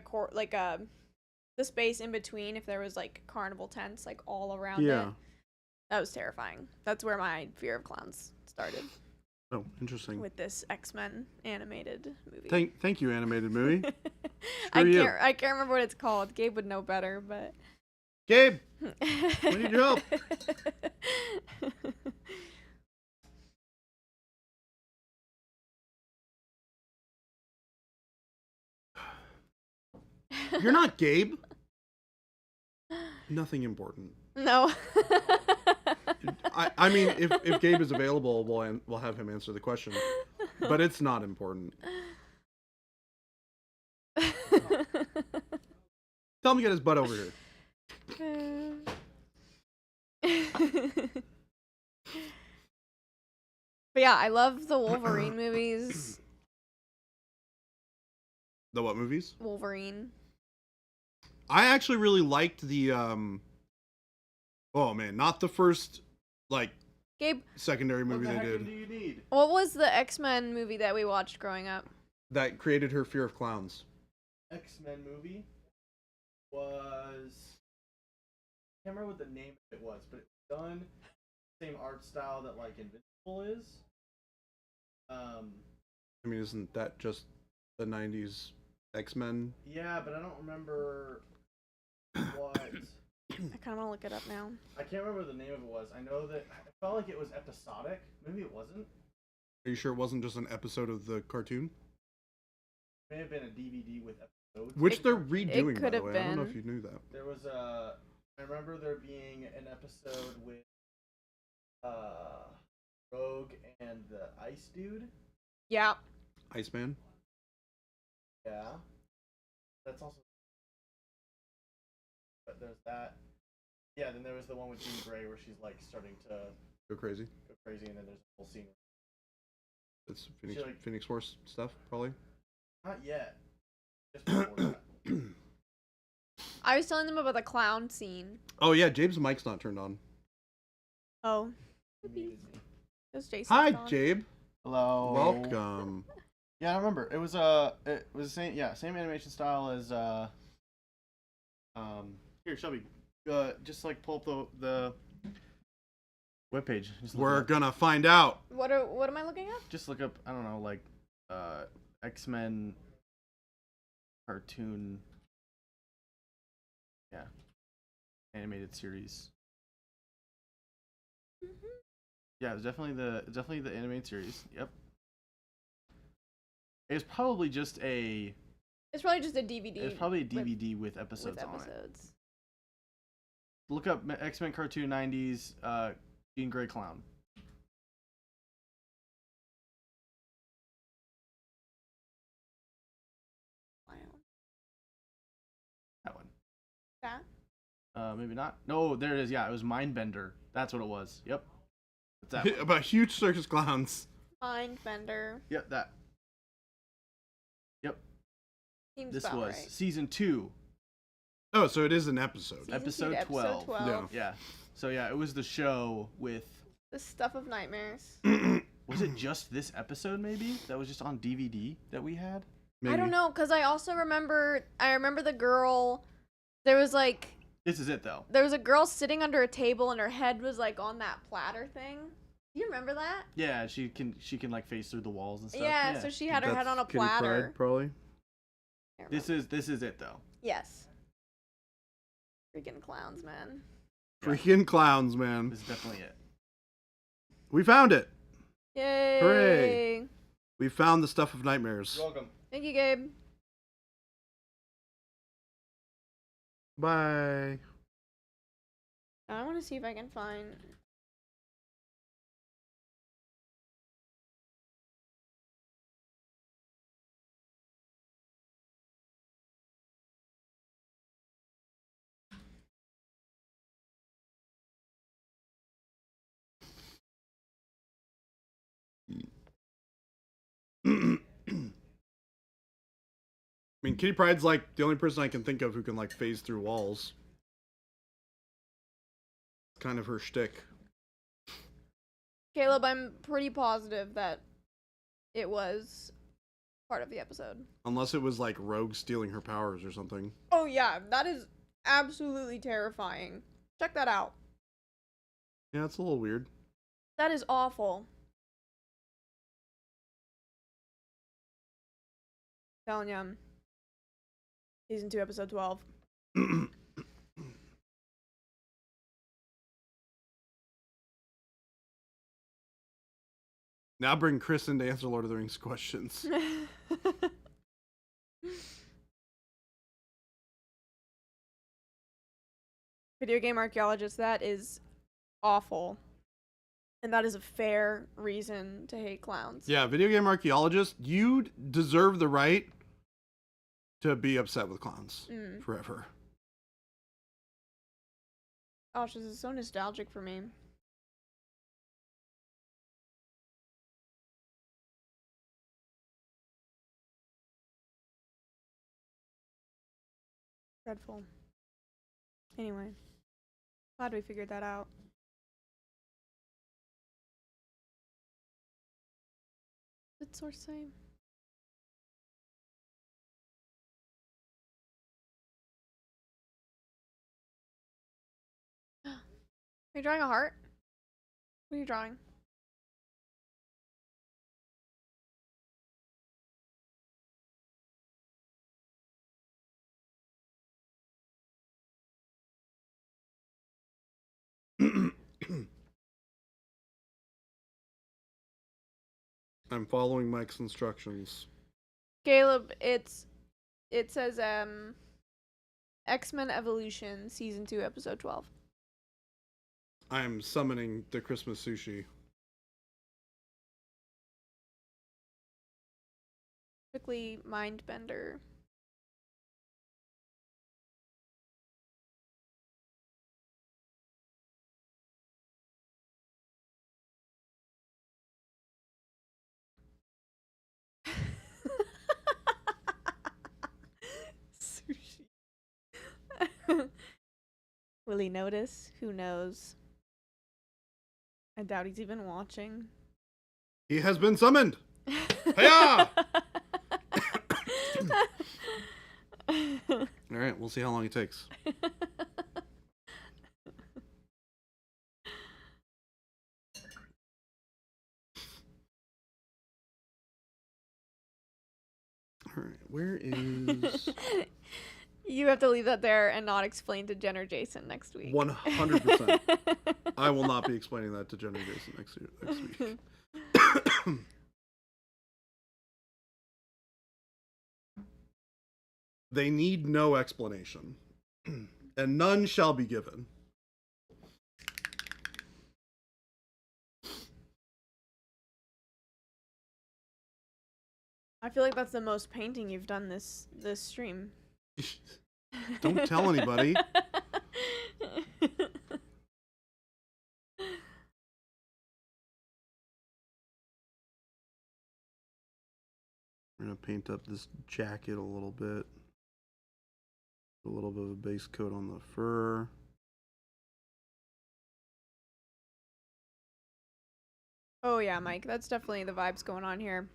the space in between, if there was like carnival tents like all around it. That was terrifying. That's where my fear of clowns started. Oh, interesting. With this X-Men animated movie. Thank you, animated movie. I can't remember what it's called. Gabe would know better, but Gabe, we need your help. You're not Gabe. Nothing important. No. I mean, if Gabe is available, we'll have him answer the question. But it's not important. Tell him to get his butt over here. But yeah, I love the Wolverine movies. The what movies? Wolverine. I actually really liked the oh man, not the first like Gabe, secondary movie they did. What do you need? What was the X-Men movie that we watched growing up? That created her fear of clowns. X-Men movie was, I can't remember what the name of it was, but it was done same art style that like Invincible is. I mean, isn't that just the 90s X-Men? Yeah, but I don't remember what. I kind of want to look it up now. I can't remember the name of it was. I know that I felt like it was episodic. Maybe it wasn't. Are you sure it wasn't just an episode of the cartoon? It may have been a DVD with episodes. Which they're redoing, by could the have way. I don't know been. if you knew that. There was a. I remember there being an episode with Rogue and the Ice Dude. Yeah. Iceman? Yeah. That's also. But there's that. Yeah, then there was the one with Jean Grey where she's like starting to Go crazy. go crazy, and then there's a whole scene. It's She, like- Phoenix Force stuff, probably. Not yet. Just before that. I was telling them about the clown scene. Oh yeah, Jabe's mic's not turned on. Oh. He muted me. It was Jason. Hi, Jabe. Hello. Welcome. Yeah, I remember. It was the same animation style as here, Shelby. Just like pull up the webpage. We're gonna find out. What am I looking at? Just look up, I don't know, like X-Men cartoon, animated series. Yeah, it was definitely the animated series. Yep. It was probably just a. It's probably just a DVD. It's probably a DVD with episodes on it. Look up X-Men cartoon 90s Jean Grey clown. That one. That? Maybe not. No, there it is. Yeah, it was Mindbender. That's what it was. Yep. That's that one. About huge circus clowns. Mindbender. Yep, that. Yep. Seems This about was right. season 2. Oh, so it is an episode. Season Episode 2 to 12. Yeah. Yeah. So yeah, it was the show with. The Stuff of Nightmares. Was it just this episode? Maybe that was just on DVD that we had. Maybe. I don't know, because I also remember. I remember the girl. There was like. This is it though. There was a girl sitting under a table and her head was like on that platter thing. Do you remember that? Yeah, she can like face through the walls and stuff. Yeah, so she had her head That's on a Kitty platter. Pryde, probably. I This remember. is it though. Yes. Freaking clowns, man. Yeah. Freaking clowns, man. This is definitely it. We found it. Yay! Hooray. We found the Stuff of Nightmares. You're welcome. Thank you, Gabe. Bye. I want to see if I can find. I mean, Kitty Pryde's like the only person I can think of who can like phase through walls. Kind of her shtick. Caleb, I'm pretty positive that it was part of the episode. Unless it was like Rogue stealing her powers or something. Oh yeah, that is absolutely terrifying. Check that out. Yeah, it's a little weird. That is awful. Telling ya. Season 2, episode 12. Now bring Chris in to answer Lord of the Rings questions. Video game archaeologist, that is awful. And that is a fair reason to hate clowns. Yeah, video game archaeologist, you deserve the right to be upset with clowns forever. Gosh, this is so nostalgic for me. Dreadful. Anyway, glad we figured that out. What did source say? Are you drawing a heart? What are you drawing? I'm following Mike's instructions. Caleb, it says X-Men Evolution season 2 episode 12. I'm summoning the Christmas sushi. Quickly mind bender. Sushi. Will he notice? Who knows? I doubt he's even watching. He has been summoned! Hiya! Alright, we'll see how long it takes. Alright, where is... You have to leave that there and not explain to Jen or Jason next week. 100%. I will not be explaining that to Jen or Jason next week. They need no explanation, and none shall be given. I feel like that's the most painting you've done this stream. Don't tell anybody. We're gonna paint up this jacket a little bit. A little bit of a base coat on the fur. Oh yeah, Mike, that's definitely the vibes going on here.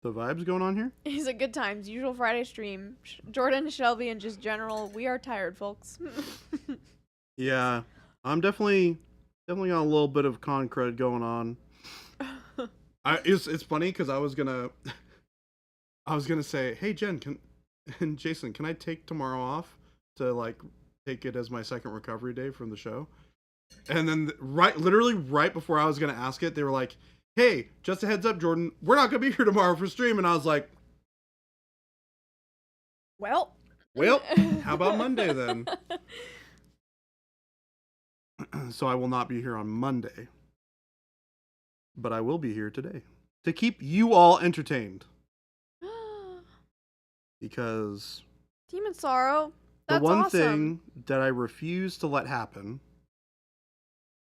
The vibes going on here? It's a good times. Usual Friday stream. Jordan, Shelby, and just general. We are tired, folks. Yeah, I'm definitely got a little bit of con cred going on. It's funny because I was gonna say, hey Jen, and Jason, can I take tomorrow off to like take it as my second recovery day from the show? And then literally right before I was gonna ask it, they were like, hey, just a heads up, Jordan, we're not gonna be here tomorrow for stream. And I was like, well, how about Monday then? So I will not be here on Monday, but I will be here today to keep you all entertained. Because Demon Sorrow, that's the one awesome. thing that I refuse to let happen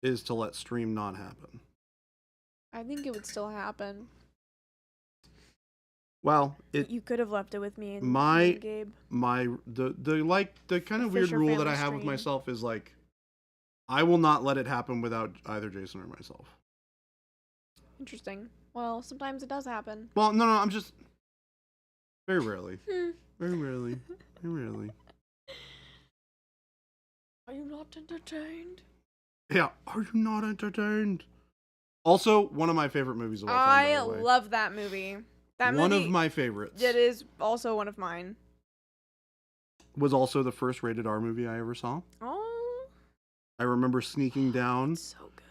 is to let stream not happen. I think it would still happen. Well, you could have left it with me and Gabe. The kind of weird rule that I have with myself is like, I will not let it happen without either Jason or myself. Interesting. Well, sometimes it does happen. Well, no, I'm just Very rarely. Very rarely. Very rarely. Are you not entertained? Yeah. Are you not entertained? Also, one of my favorite movies of all time. I by the way. love that movie. That one movie, of my favorites. It is also one of mine. Was also the first rated R movie I ever saw. Oh. I remember sneaking down So good.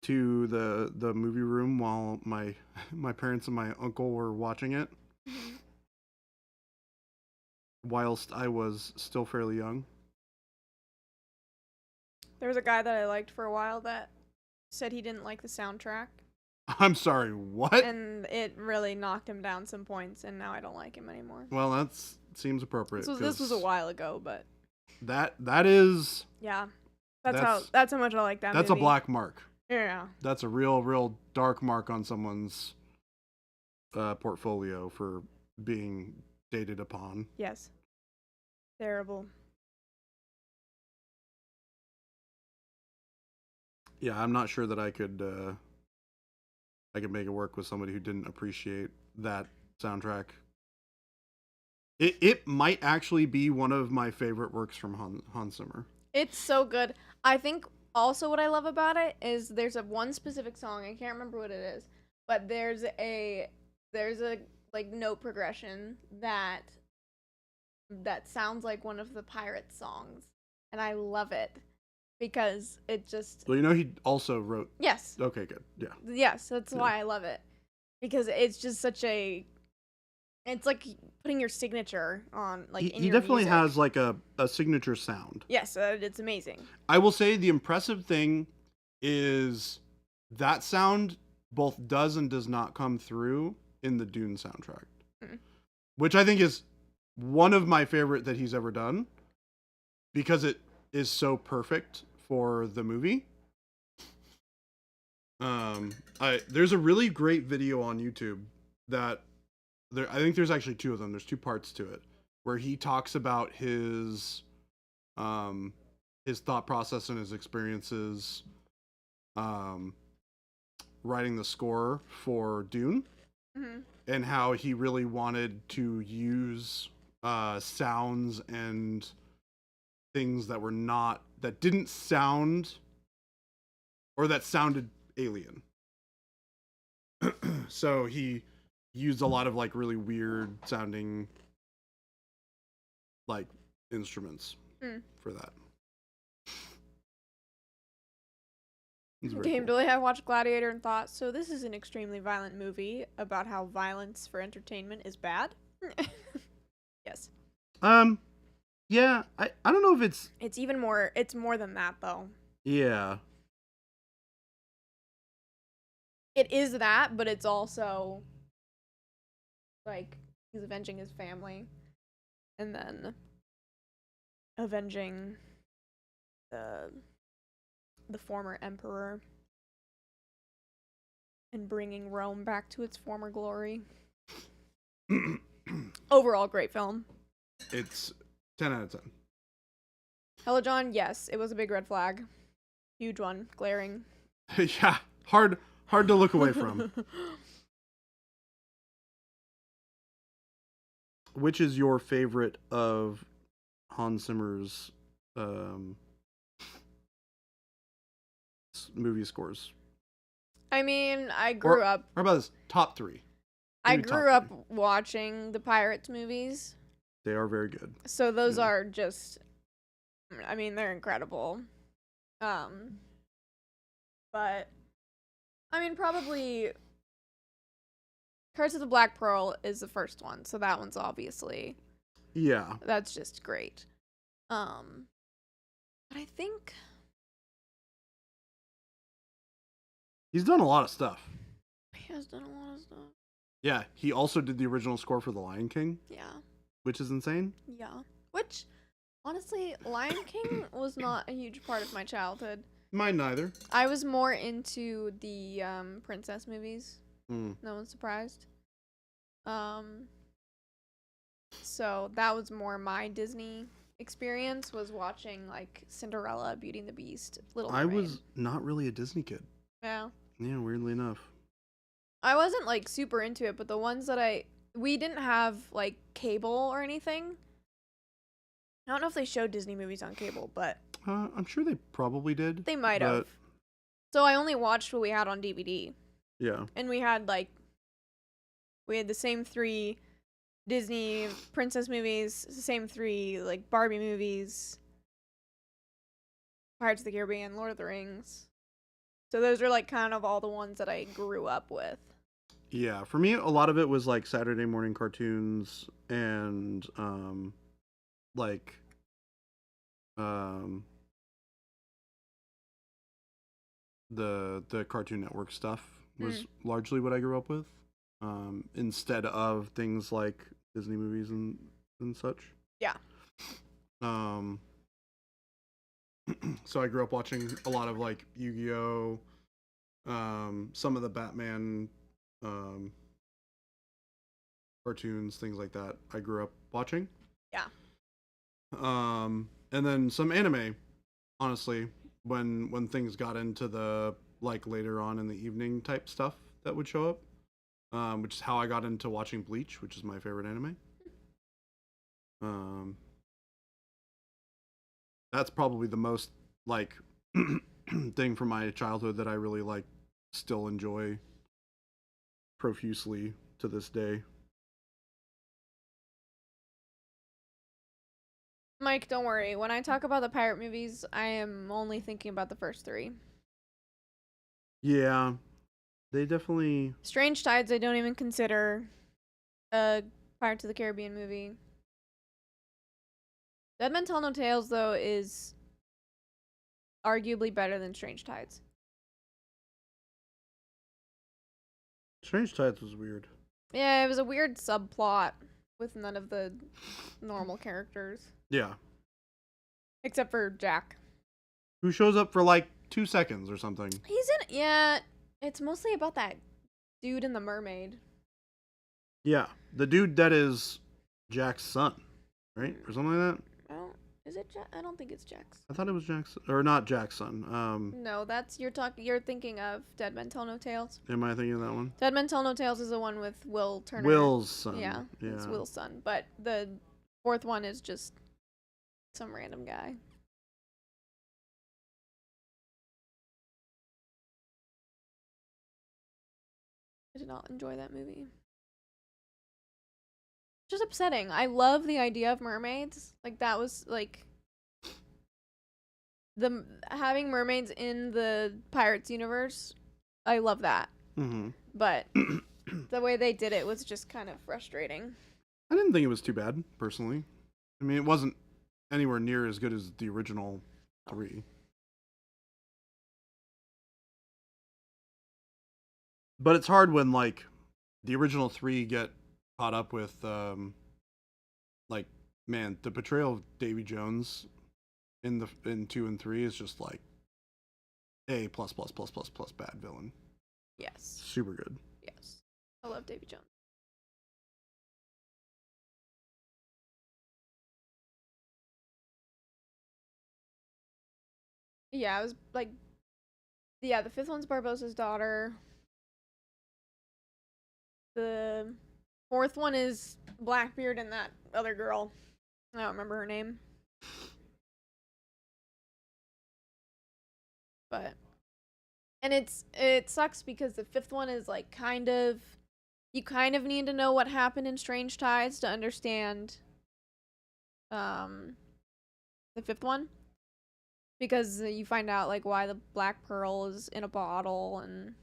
to the movie room while my parents and my uncle were watching it. Whilst I was still fairly young. There was a guy that I liked for a while that said he didn't like the soundtrack. I'm sorry, what? And it really knocked him down some points, and now I don't like him anymore. Well, that seems appropriate. This was a while ago, but that is yeah, that's how much I like that. That's movie. a black mark. Yeah, that's a real dark mark on someone's portfolio for being dated upon. Yes, terrible. Yeah, I'm not sure that I could make it work with somebody who didn't appreciate that soundtrack. It might actually be one of my favorite works from Hans Zimmer. It's so good. I think also what I love about it is there's one specific song, I can't remember what it is, but there's a like note progression that sounds like one of the Pirates songs, and I love it because it just. Well, you know he also wrote. Yes. Okay, good. Yeah. Yes, that's why I love it, because it's just such a. It's like putting your signature on, like, in he your definitely music. has like a signature sound. Yes, it's amazing. I will say the impressive thing is that sound both does and does not come through in the Dune soundtrack, which I think is one of my favorite that he's ever done because it is so perfect for the movie. There's a really great video on YouTube that I think there's actually two of them. There's two parts to it where he talks about his thought process and his experiences writing the score for Dune, and how he really wanted to use sounds and things that didn't sound, or that sounded alien. So he used a lot of like really weird sounding like instruments for that. Game Dooley, I watched Gladiator and thought, so this is an extremely violent movie about how violence for entertainment is bad. Yes. Yeah, I don't know if it's more than that though. Yeah. It is that, but it's also like he's avenging his family and then avenging the former emperor and bringing Rome back to its former glory. Overall, great film. It's 10 out of 10. Hello, John. Yes, it was a big red flag. Huge one. Glaring. Yeah. Hard to look away from. Which is your favorite of Hans Zimmer's movie scores? I mean, I grew up. How about this? Top 3. I grew up watching the Pirates movies. They are very good. So those are just, I mean, they're incredible. But I mean, probably Curse of the Black Pearl is the first one, so that one's obviously. Yeah. That's just great. But I think he's done a lot of stuff. He has done a lot of stuff. Yeah, he also did the original score for The Lion King. Yeah. Which is insane. Yeah. Which, honestly, Lion King was not a huge part of my childhood. Mine neither. I was more into the princess movies. No one's surprised. So that was more my Disney experience, was watching like Cinderella, Beauty and the Beast, Little Mermaid. I was not really a Disney kid. Yeah. Yeah, weirdly enough. I wasn't like super into it, but the ones that we didn't have like cable or anything. I don't know if they showed Disney movies on cable, but I'm sure they probably did. they might but have. So I only watched what we had on DVD. Yeah. And we had the same 3 Disney princess movies, the same 3 like Barbie movies, Pirates of the Caribbean, Lord of the Rings. So those are like kind of all the ones that I grew up with. Yeah, for me, a lot of it was like Saturday morning cartoons and like um, the Cartoon Network stuff was largely what I grew up with, instead of things like Disney movies and such. Yeah. So I grew up watching a lot of like Yu-Gi-Oh, some of the Batman cartoons, things like that. I grew up watching. Yeah. And then some anime, honestly, when things got into the like later on in the evening type stuff that would show up, which is how I got into watching Bleach, which is my favorite anime. That's probably the most like thing from my childhood that I really like, still enjoy profusely to this day. Mike, don't worry. When I talk about the pirate movies, I am only thinking about the first 3. Yeah, they definitely. Strange Tides, I don't even consider a Pirates of the Caribbean movie. Dead Men Tell No Tales, though, is arguably better than Strange Tides. Strange Tides was weird. Yeah, it was a weird subplot with none of the normal characters. Yeah. Except for Jack. Who shows up for like 2 seconds or something. Yeah, it's mostly about that dude and the mermaid. Yeah, the dude that is Jack's son, right? Or something like that? Is it Jack? I don't think it's Jack's. I thought it was Jack's, or not Jack's son. No, that's you're thinking of Dead Men Tell No Tales. Am I thinking of that one? Dead Men Tell No Tales is the one with Will Turner. Will's son. Yeah, it's Will's son. But the 4th one is just some random guy. I did not enjoy that movie. Just upsetting. I love the idea of mermaids. Like that was like the having mermaids in the Pirates universe. I love that. Mm-hmm. But the way they did it was just kind of frustrating. I didn't think it was too bad, personally. I mean, it wasn't anywhere near as good as the original 3. But it's hard when like the original 3 get caught up with like, man, the portrayal of Davy Jones in 2 and 3 is just like A plus bad villain. Yes. Super good. Yes. I love Davy Jones. Yeah, it was like the 5th one's Barbossa's daughter. The 4th one is Blackbeard and that other girl. I don't remember her name. But and it sucks because the 5th one is like you kind of need to know what happened in Strange Tides to understand the 5th one. Because you find out like why the Black Pearl is in a bottle and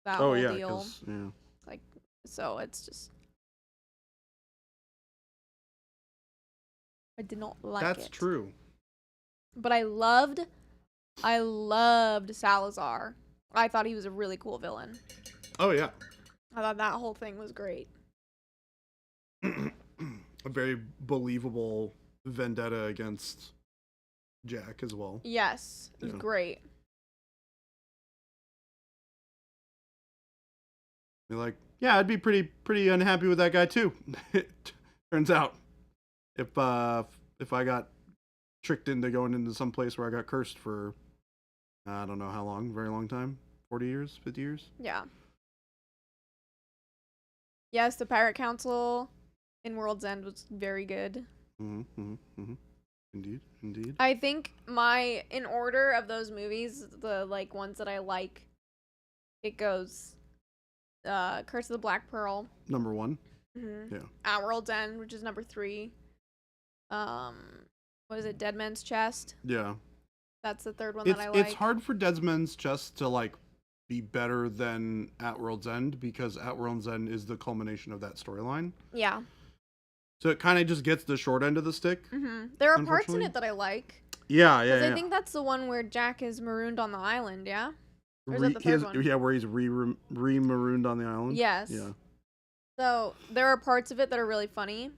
that whole deal. Yeah. Like so it's just I did not like it. That's true. But I loved Salazar. I thought he was a really cool villain. Oh yeah. I thought that whole thing was great. A very believable vendetta against Jack as well. Yes, it was great. You're like, yeah, I'd be pretty unhappy with that guy too. It turns out, if I got tricked into going into some place where I got cursed for, I don't know how long, very long time, 40 years, 50 years. Yeah. Yes, the Pirate Council in World's End was very good. Indeed, indeed. I think in order of those movies, the like ones that I like, it goes Curse of the Black Pearl. Number 1. Mm-hmm. Yeah. At World's End, which is number 3. What is it? Dead Man's Chest. Yeah. That's the third one that I like. It's hard for Dead Man's Chest to like be better than At World's End because At World's End is the culmination of that storyline. Yeah. So it kind of just gets the short end of the stick. Mm-hmm. There are parts in it that I like. Yeah. I think that's the one where Jack is marooned on the island, yeah? Or is that the third one? Yeah, where he's re-marooned on the island. Yes. Yeah. So there are parts of it that are really funny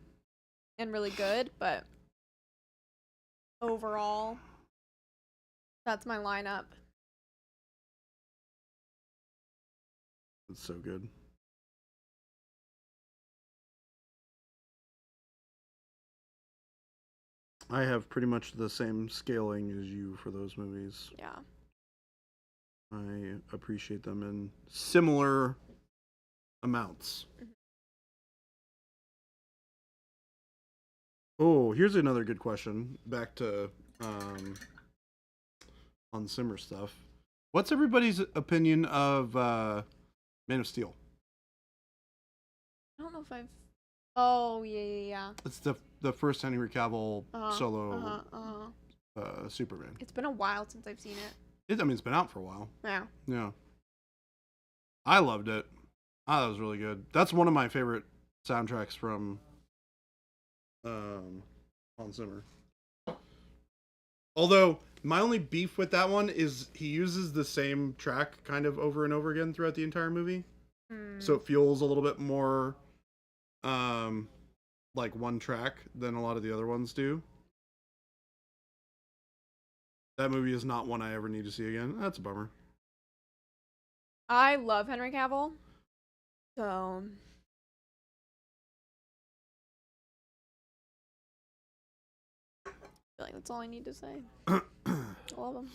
and really good, but overall, that's my lineup. It's so good. I have pretty much the same scaling as you for those movies. Yeah. I appreciate them in similar amounts. Oh, here's another good question. Back to on Simmer stuff. What's everybody's opinion of Man of Steel? I don't know if I've... Oh, yeah. It's the first Henry Cavill solo Superman. It's been a while since I've seen it. I mean, it's been out for a while. Yeah. Yeah. I loved it. I thought it was really good. That's one of my favorite soundtracks from Hans Zimmer. Although, my only beef with that one is he uses the same track kind of over and over again throughout the entire movie. So it feels a little bit more like one track than a lot of the other ones do. That movie is not one I ever need to see again. That's a bummer. I love Henry Cavill. So... I feel like that's all I need to say. I love him.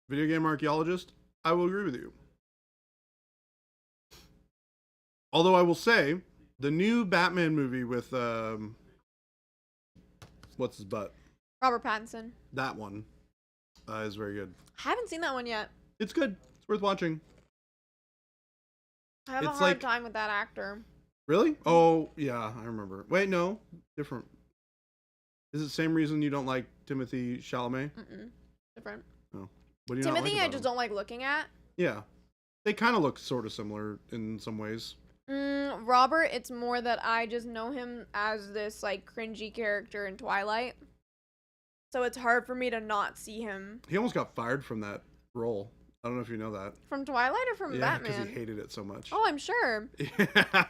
Video game archaeologist, I will agree with you. Although I will say, the new Batman movie with what's his butt? Robert Pattinson. That one is very good. I haven't seen that one yet. It's good. It's worth watching. I have a hard time with that actor. Really? Oh, yeah, I remember. Wait, no. Different. Is it the same reason you don't like Timothy Chalamet? Different. Oh. What do you Timothy, not like about I just him? don't like looking at. Yeah. They kind of look sort of similar in some ways. Robert, it's more that I just know him as this, like, cringy character in Twilight. So it's hard for me to not see him. He almost got fired from that role. I don't know if you know that. From Twilight or from Batman? Yeah, because he hated it so much. Oh, I'm sure. Yeah.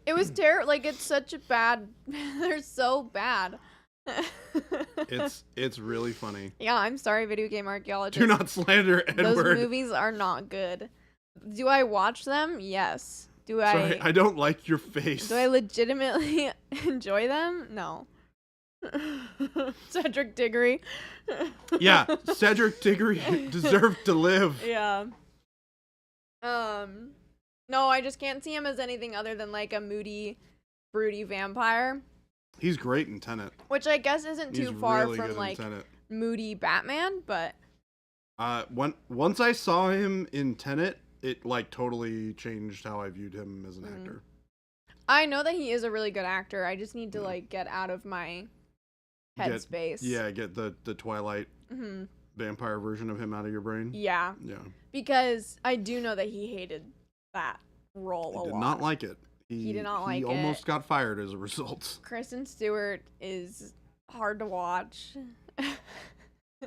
It was terrible. Like, it's such a bad... They're so bad. It's really funny. Yeah, I'm sorry, video game archaeologist. Do not slander Edward. Those movies are not good. Do I watch them? Yes. Sorry, I don't like your face. Do I legitimately enjoy them? No. Cedric Diggory. Yeah, Cedric Diggory deserved to live. Yeah. No, I just can't see him as anything other than like a moody, broody vampire. He's great in Tenet. Which I guess isn't too far really from like moody Batman, but once I saw him in Tenet, it like totally changed how I viewed him as an actor. I know that he is a really good actor. I just need to like get out of my headspace. Get the Twilight vampire version of him out of your brain. Yeah. Yeah. Because I do know that he hated that role a lot. He did not like it. He did not like it. He almost got fired as a result. Kristen Stewart is hard to watch.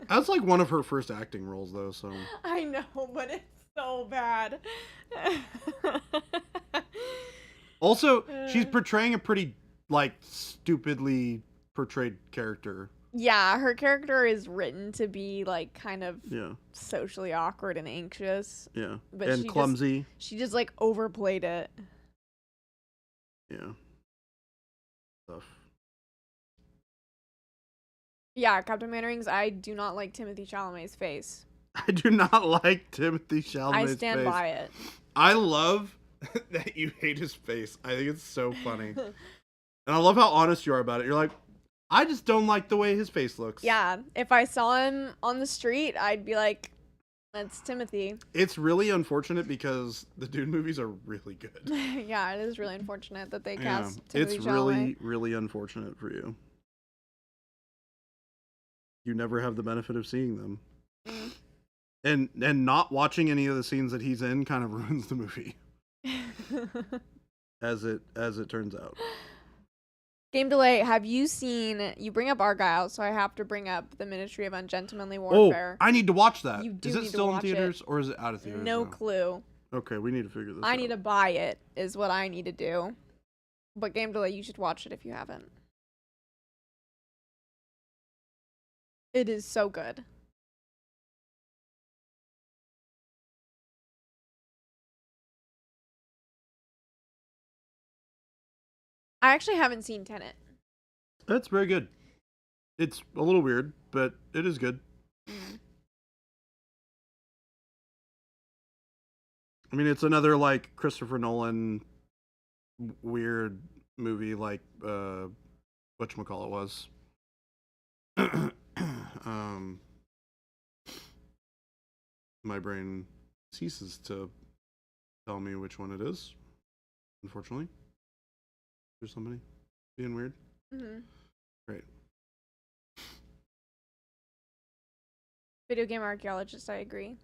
That's like one of her first acting roles, though. So I know, but it's so bad. Also, she's portraying a pretty like stupidly portrayed character. Yeah, her character is written to be like kind of socially awkward and anxious. Yeah, but and clumsy. She just like overplayed it. Yeah. Stuff. Yeah, Captain Mannerings, I do not like Timothy Chalamet's face. I do not like Timothy Chalamet's face. I stand by it. I love that you hate his face. I think it's so funny. And I love how honest you are about it. You're like, I just don't like the way his face looks. Yeah, if I saw him on the street, I'd be like, that's Timothy. It's really unfortunate because the Dune movies are really good. Yeah, it is really unfortunate that they Yeah, cast Timothy it's Chalamet. really unfortunate for you. You never have the benefit of seeing them. And not watching any of the scenes that he's in kind of ruins the movie. as it turns out. Game delay. Have you seen? You bring up Argyle, so I have to bring up the Ministry of Ungentlemanly Oh, Warfare. I need to watch that. You do Is it need to still in watch theaters or is it out of theaters? No now? clue. Okay, we need to figure this out. I need to buy it. Is what I need to do. But game delay. You should watch it if you haven't. It is so good. I actually haven't seen Tenet. That's very good. It's a little weird, but it is good. I mean, it's another like Christopher Nolan weird movie like whatchamacallit was. My brain ceases to tell me which one it is. Unfortunately. There's somebody being weird. Great. Video game archaeologist, I agree.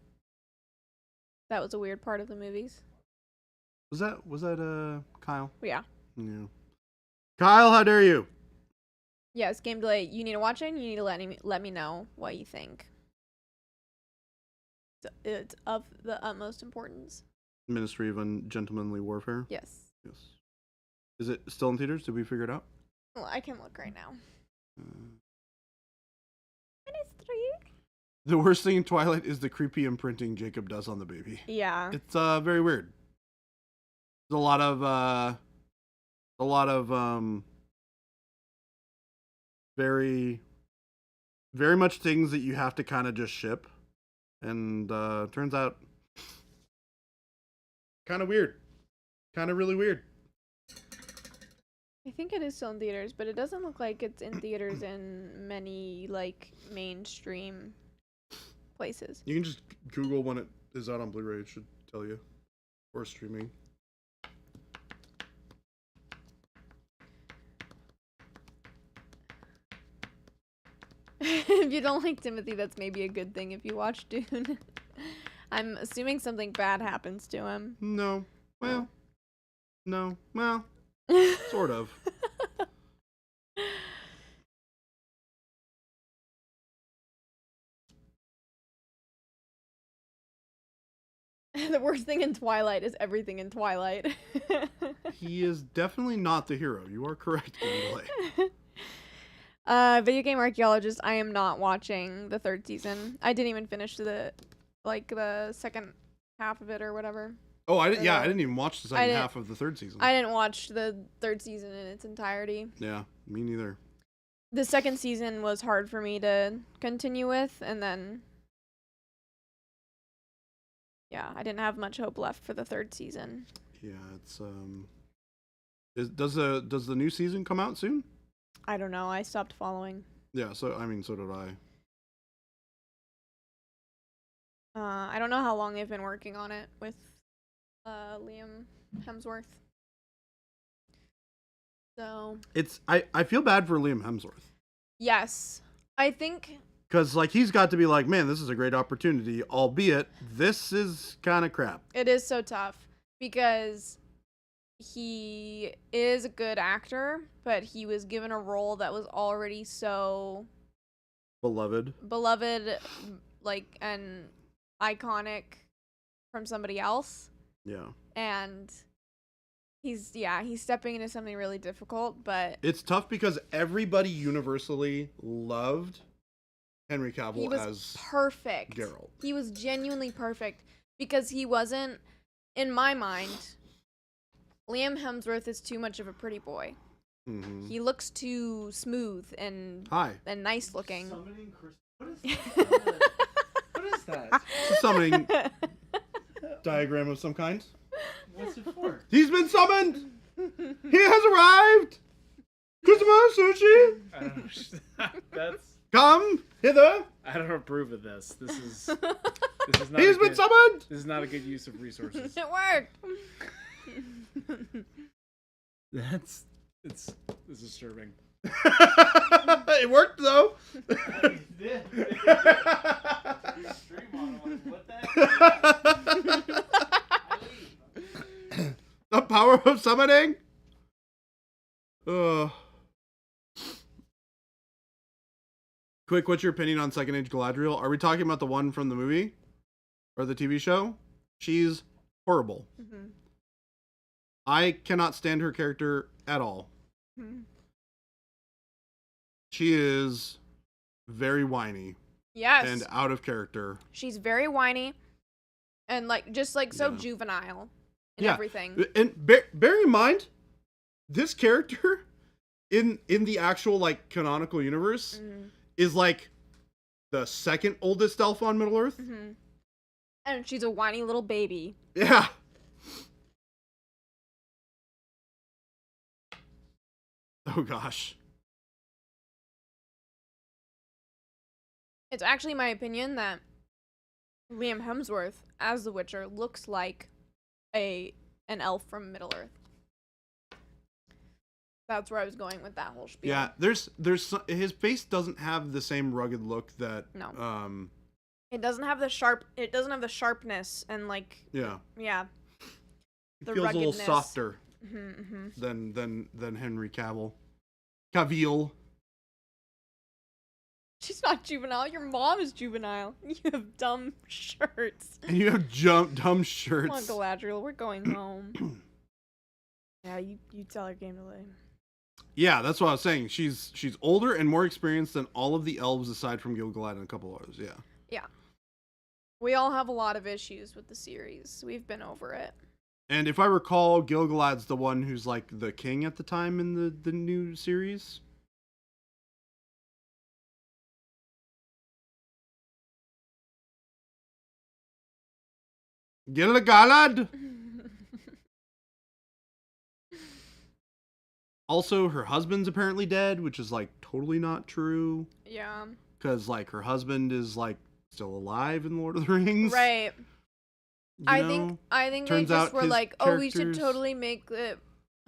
That was a weird part of the movies. Was that Kyle? Yeah. Yeah. Kyle, how dare you? Yes, game delay. You need to watch it and you need to let me know what you think. It's of the utmost importance. Ministry of Ungentlemanly Warfare? Yes. Yes. Is it still in theaters? Did we figure it out? Well, I can look right now. Ministry. The worst thing in Twilight is the creepy imprinting Jacob does on the baby. Yeah. It's very weird. There's a lot of very very much things that you have to kind of just ship, and turns out kind of weird, kind of really weird. I think it is still in theaters, but it doesn't look like it's in theaters in many like mainstream places. You can just Google when it is out on Blu-ray. It should tell you, or streaming. If you don't like Timothy, that's maybe a good thing if you watch Dune. I'm assuming something bad happens to him. No. Well. No. Well. Sort of. The worst thing in Twilight is everything in Twilight. He is definitely not the hero. You are correct, Game Delay. Video game archaeologist. I am not watching the third season. I didn't even finish the second half of it or whatever. Oh, I didn't even watch the second half of the third season. I didn't watch the third season in its entirety. Yeah, me neither. The second season was hard for me to continue with, and then yeah, I didn't have much hope left for the third season. Yeah, it's does the new season come out soon? I don't know. I stopped following. Yeah, so did I. I don't know how long they've been working on it with Liam Hemsworth. So I feel bad for Liam Hemsworth. Yes, I think because like he's got to be like, man, this is a great opportunity, albeit this is kind of crap. It is so tough because he is a good actor, but he was given a role that was already so beloved, like, and iconic from somebody else. Yeah. And he's stepping into something really difficult, but it's tough because everybody universally loved Henry Cavill as perfect. Geralt. He was genuinely perfect because he wasn't, in my mind, Liam Hemsworth is too much of a pretty boy. Mm-hmm. He looks too smooth and nice looking. Summoning what is that? What is that? It's a summoning diagram of some kind. What's it for? He's been summoned. He has arrived. Christmas sushi. I don't, that's. Come hither. I don't approve of this. This is not. He's been summoned. This is not a good use of resources. It worked. That's. It's disturbing. It worked though. It did. Stream on it. What the heck? The power of summoning. Quick, what's your opinion on Second Age Galadriel? Are we talking about the one from the movie or the TV show? She's horrible. Mm-hmm. I cannot stand her character at all. Mm-hmm. She is very whiny Yes. and out of character. She's very whiny and just so Yeah. juvenile and Yeah. everything. And bear in mind, this character in the actual canonical universe Mm-hmm. is the second oldest elf on Middle Earth. Mm-hmm. And she's a whiny little baby. Yeah. Oh gosh. It's actually my opinion that Liam Hemsworth as the Witcher looks like an elf from Middle Earth. That's where I was going with that whole spiel. Yeah, there's his face doesn't have the same rugged look that No. It doesn't have the sharpness and yeah. the It feels a little ruggedness. softer Mm-hmm. than Henry Cavill. She's not juvenile. Your mom is juvenile. You have dumb shirts. And you have dumb shirts. Come on, Galadriel. We're going home. Yeah, you tell her game delay. Yeah, that's what I was saying. She's older and more experienced than all of the elves aside from Gil-galad and a couple others. Yeah. Yeah. We all have a lot of issues with the series. We've been over it. And if I recall, Gil-galad's the one who's the king at the time in the new series. Gil-galad. Also, her husband's apparently dead, which is totally not true. Yeah. Because her husband is still alive in Lord of the Rings. Right. You I know? think they Turns just out were his we should characters- totally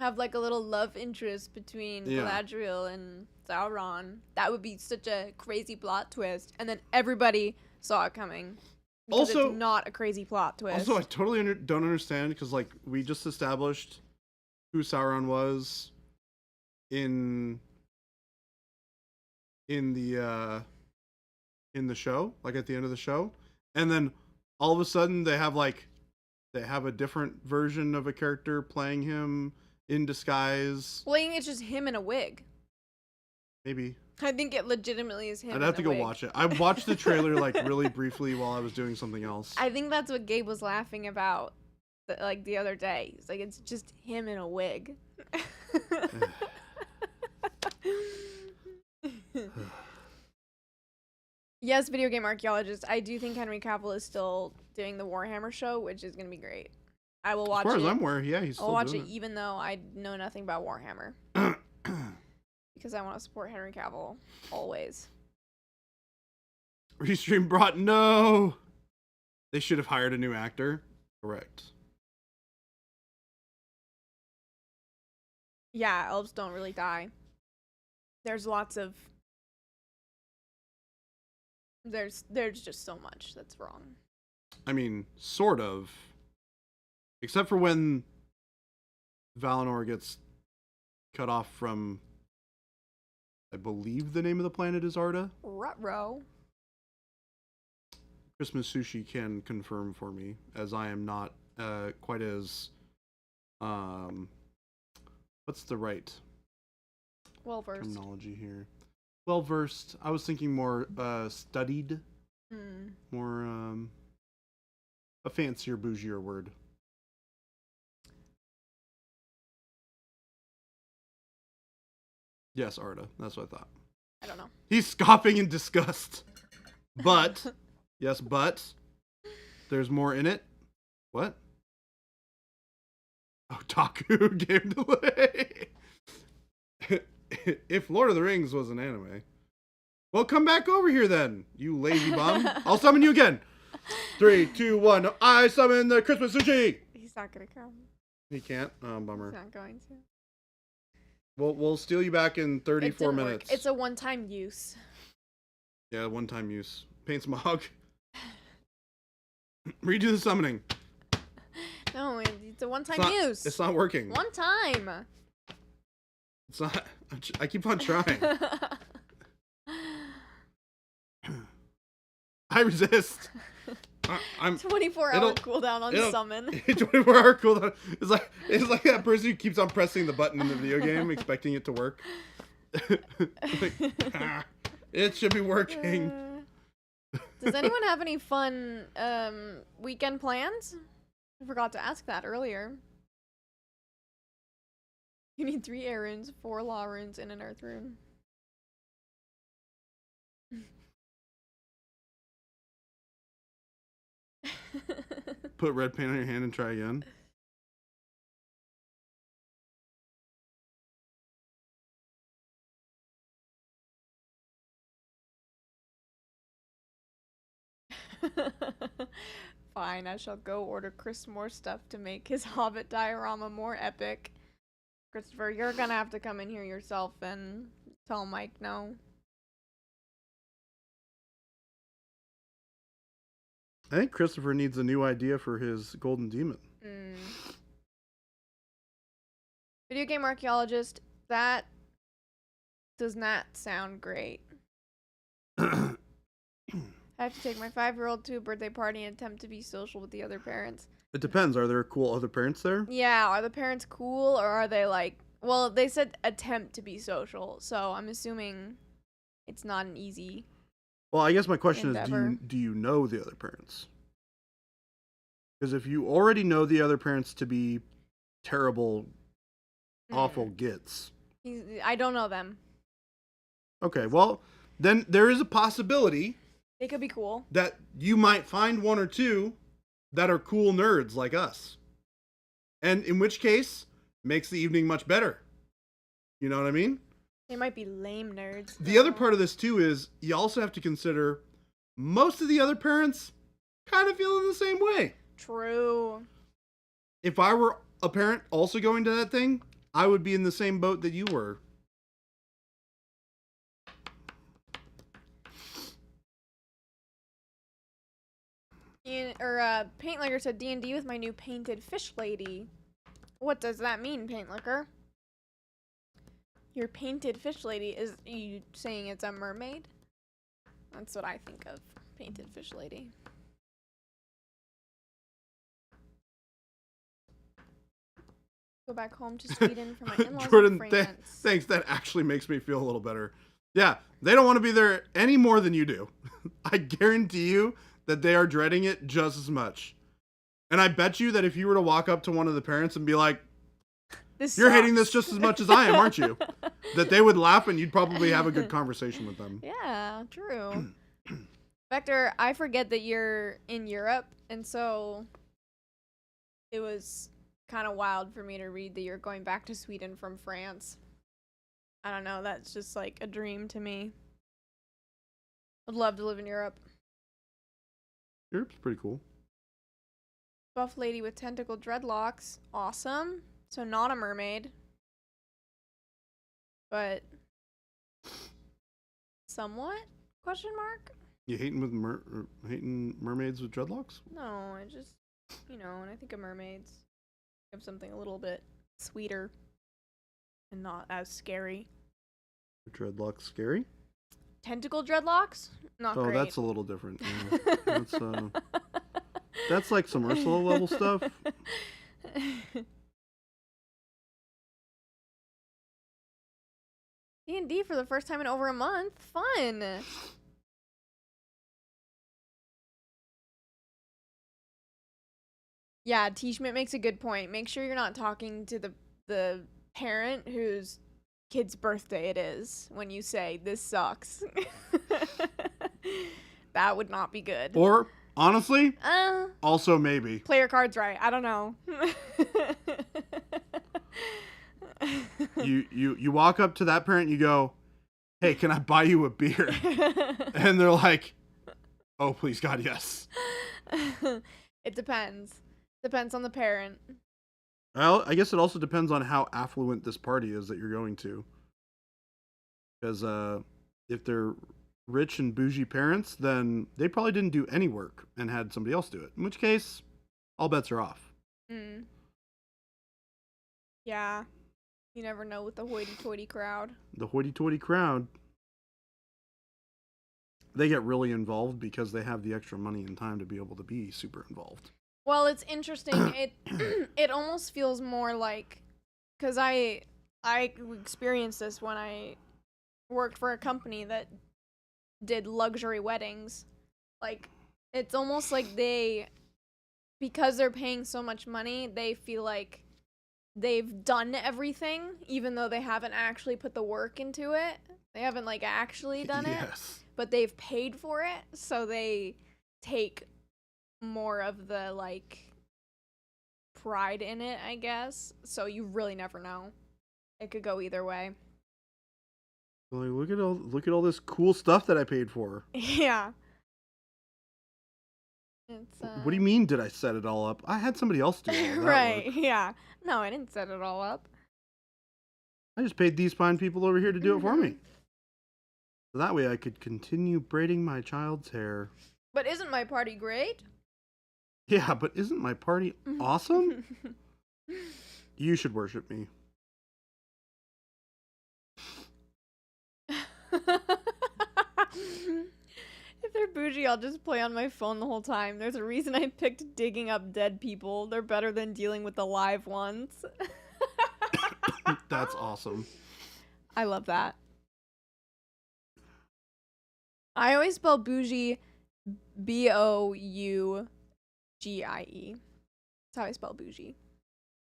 have a little love interest between Yeah. Galadriel and Sauron. That would be such a crazy plot twist. And then everybody saw it coming. Because Also- it's not a crazy plot twist. Also, I totally don't understand because we just established who Sauron was in the show, at the end of the show, and then all of a sudden they have a different version of a character playing him in disguise. Well, I think it's just him in a wig. Maybe I think it legitimately is him. I'd have in to a go wig. watch it. I watched the trailer really briefly while I was doing something else. I think that's what Gabe was laughing about, the other day. He's it's just him in a wig. Yes, video game archaeologist. I do think Henry Cavill is still doing the Warhammer show, which is gonna be great. I will watch as far it. as I'm aware, yeah, he's I'll still watch doing it even though I know nothing about Warhammer because I want to support Henry Cavill always. Restream brought no. They should have hired a new actor. Correct. Yeah, elves don't really die. There's lots of. There's just so much that's wrong. I mean, sort of. Except for when Valinor gets cut off from, I believe the name of the planet is Arda. Ruh-roh. Christmas Sushi can confirm for me, as I am not quite as, what's the right Well versed. terminology here? Well versed. I was thinking more studied, Hmm. more a fancier, bougier word. Yes, Arda. That's what I thought. I don't know. He's scoffing in disgust. But, yes, but, there's more in it. What? Otaku game delay. If Lord of the Rings was an anime, well, come back over here then, you lazy bum. I'll summon you again. 3, 2, 1. I summon the Christmas sushi. He's not gonna come. He can't. Oh, bummer. He's not going to. We'll steal you back in 34 minutes. It's a one-time use. Yeah, one-time use. Paint smog. Redo the summoning. No, it's a one-time use. It's not working. One time. It's not. I keep on trying. I resist. I'm 24-hour cooldown on summon. 24-hour cooldown. It's like that person who keeps on pressing the button in the video game, expecting it to work. It should be working. Does anyone have any fun weekend plans? I forgot to ask that earlier. You need 3 air runes, 4 law runes, and an earth rune. Put red paint on your hand and try again. Fine, I shall go order Chris more stuff to make his Hobbit diorama more epic. Christopher, you're gonna have to come in here yourself and tell Mike no. I think Christopher needs a new idea for his golden demon. Video game archaeologist, that does not sound great. I have to take my 5-year-old to a birthday party and attempt to be social with the other parents. It depends. Are there cool other parents there? Yeah, are the parents cool or are they like... Well, they said attempt to be social, so I'm assuming it's not an easy... Well, I guess my question endeavor. is, do you know the other parents? Because if you already know the other parents to be terrible, awful gits... I don't know them. Okay, well, then there is a possibility... They could be cool. That you might find 1 or 2 that are cool nerds like us. And in which case, makes the evening much better. You know what I mean? They might be lame nerds. The other part of this, too, is you also have to consider most of the other parents kind of feeling the same way. True. If I were a parent also going to that thing, I would be in the same boat that you were. Paint Liquor said D&D with my new painted fish lady. What does that mean, Paint Liquor? Your painted fish lady, is you saying it's a mermaid? That's what I think of, painted fish lady. Go back home to Sweden for my in-laws Jordan, and France. thanks. That actually makes me feel a little better. Yeah, they don't want to be there any more than you do. I guarantee you that they are dreading it just as much. And I bet you that if you were to walk up to one of the parents and be like, you're hating this just as much as I am, aren't you? That they would laugh and you'd probably have a good conversation with them. Yeah, true. Vector, I forget that you're in Europe, and so it was kind of wild for me to read that you're going back to Sweden from France. I don't know, that's just like a dream to me. I'd love to live in Europe. Europe's pretty cool. Buff lady with tentacle dreadlocks. Awesome. So not a mermaid. But somewhat? Question mark? You hating with hating mermaids with dreadlocks? No, I just, when I think of mermaids, I think of something a little bit sweeter and not as scary. Are dreadlocks scary? Tentacle dreadlocks? Not great. Oh, that's a little different. Yeah. That's like some Ursula level stuff. D&D for the first time in over a month. Fun. Yeah, T-Schmidt makes a good point. Make sure you're not talking to the parent whose kid's birthday it is when you say, this sucks. That would not be good. Or, honestly, also maybe. Play your cards right. I don't know. You walk up to that parent, you go, "Hey, can I buy you a beer?" And they're like, "Oh, please God, yes." It depends. Depends on the parent. Well, I guess it also depends on how affluent this party is that you're going to. Because if they're rich and bougie parents, then they probably didn't do any work and had somebody else do it. In which case, all bets are off. Mm. Yeah. You never know with the hoity-toity crowd. The hoity-toity crowd, they get really involved because they have the extra money and time to be able to be super involved. Well, it's interesting. It almost feels more like, because I experienced this when I worked for a company that did luxury weddings. Like, it's almost like because they're paying so much money, they feel like they've done everything, even though they haven't actually put the work into it. They haven't, like, actually done it, but they've paid for it, so they take more of the, like, pride in it, I guess. So you really never know. It could go either way. Like, look at all this cool stuff that I paid for. Yeah. It's, What do you mean? Did I set it all up? I had somebody else do all that right? work. Yeah. No, I didn't set it all up. I just paid these fine people over here to do it for me. So that way I could continue braiding my child's hair. But isn't my party great? Yeah, but isn't my party awesome? You should worship me. If they're bougie, I'll just play on my phone the whole time. There's a reason I picked digging up dead people. They're better than dealing with the live ones. That's awesome. I love that. I always spell bougie Bougie. That's how I spell bougie.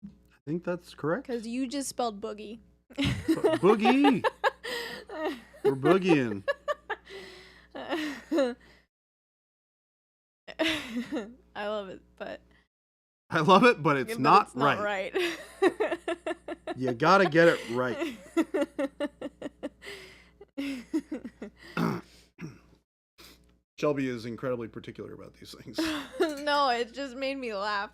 I think that's correct. Because you just spelled boogie. Boogie! We're boogieing. I love it, but it's not right. You gotta get it right. Shelby is incredibly particular about these things. No, it just made me laugh.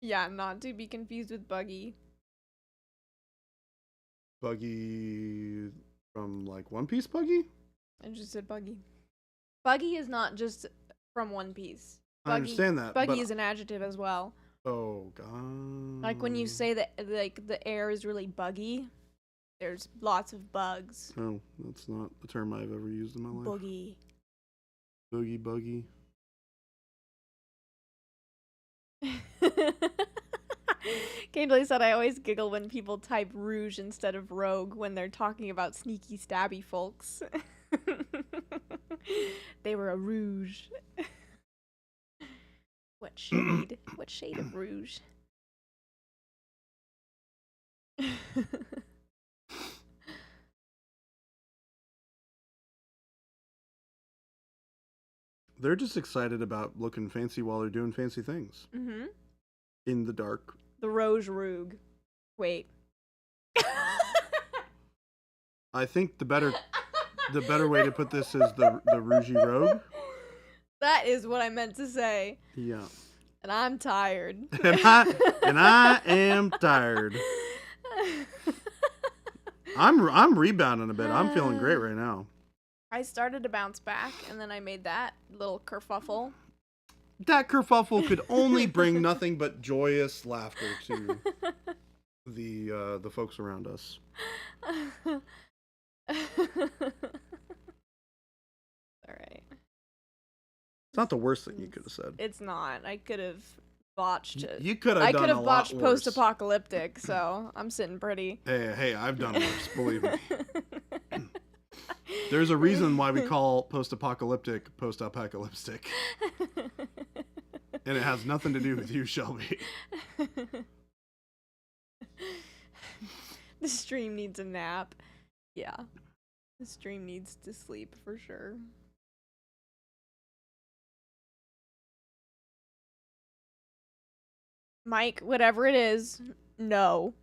Yeah, not to be confused with Buggy. Buggy from, like, One Piece Buggy? I just said Buggy. Buggy is not just from One Piece. Buggy, I understand that. Buggy is an adjective as well. Oh, God. Like when you say that, like, the air is really buggy, there's lots of bugs. Oh, that's not the term I've ever used in my life. Boogie. Boogie, buggy. Kindly said, I always giggle when people type rouge instead of rogue when they're talking about sneaky stabby folks. They were a rouge. What shade? What shade of rouge? They're just excited about looking fancy while they're doing fancy things. Mm-hmm. In the dark. The Rouge Roug. Wait. I think the better way to put this is the Rougy Rogue. That is what I meant to say. Yeah. And I'm tired. and I am tired. I'm rebounding a bit. I'm feeling great right now. I started to bounce back, and then I made that little kerfuffle. That kerfuffle could only bring nothing but joyous laughter to the folks around us. All right. It's not the worst thing you could have said. It's not. I could have botched it. You could have. I could have botched worse. post-apocalyptic, so I'm sitting pretty. Hey, I've done worse. Believe me. There's a reason why we call post-apocalyptic post-apocalyptic. And it has nothing to do with you, Shelby. The stream needs a nap. Yeah. The stream needs to sleep for sure. Mike, whatever it is, no.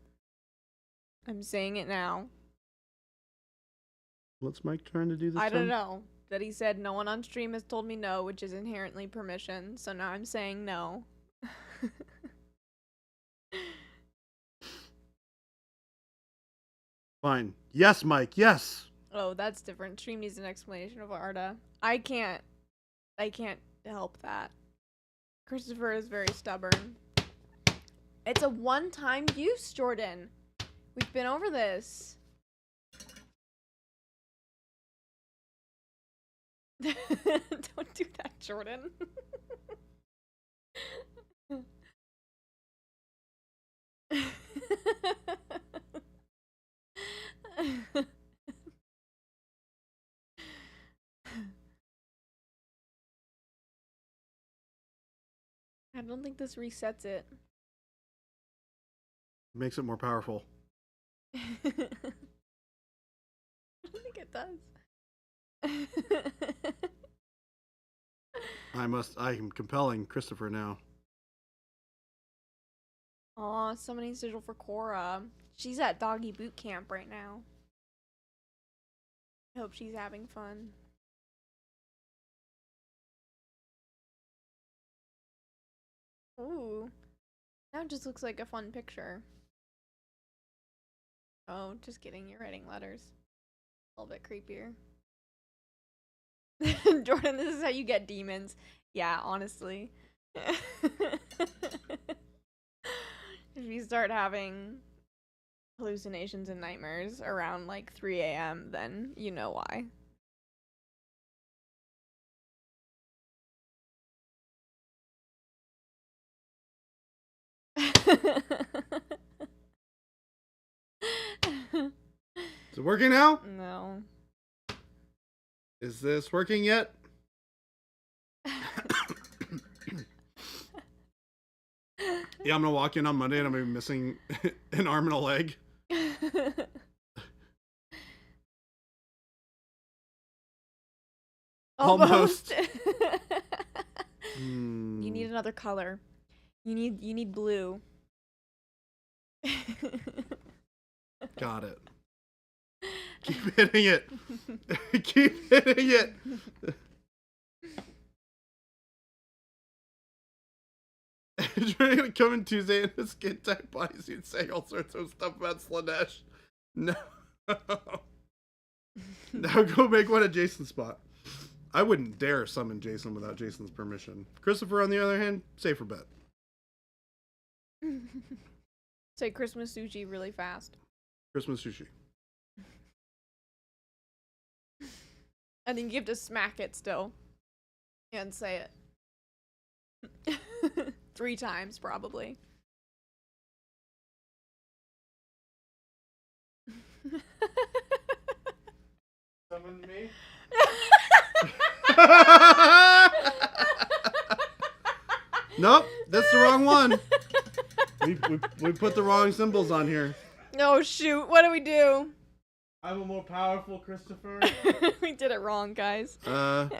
I'm saying it now. What's Mike trying to do this I time? don't know. That he said no one on stream has told me no, which is inherently permission. So now I'm saying no. Fine. Yes, Mike. Yes. Oh, that's different. Stream needs an explanation of Arda. I can't help that. Christopher is very stubborn. It's a one-time use, Jordan. We've been over this. Don't do that, Jordan. I don't think this resets it. Makes it more powerful. I don't think it does. I am compelling Christopher now. Aw, summoning sigil for Cora. She's at doggy boot camp right now. I hope she's having fun. Ooh. Now it just looks like a fun picture. Oh, just kidding. You're writing letters. A little bit creepier. Jordan, this is how you get demons. Yeah, honestly. If you start having hallucinations and nightmares around like 3 a.m., then you know why. Is it working now? No. Is this working yet? Yeah, I'm gonna walk in on Monday and I'm gonna be missing an arm and a leg. Almost. You need another color. You need blue. Got it. Keep hitting it. Keep hitting it. You're gonna come in Tuesday in a skin tight bodysuit saying all sorts of stuff about Slanesh. No. Now go make one at Jason's spot. I wouldn't dare summon Jason without Jason's permission. Christopher, on the other hand, safer bet. Say Christmas sushi really fast. Christmas sushi. I think you have to smack it still. And say it. 3 times, probably. Summon me? Nope, that's the wrong one. We put the wrong symbols on here. Oh, shoot. What do we do? I'm a more powerful Christopher. We did it wrong, guys. Here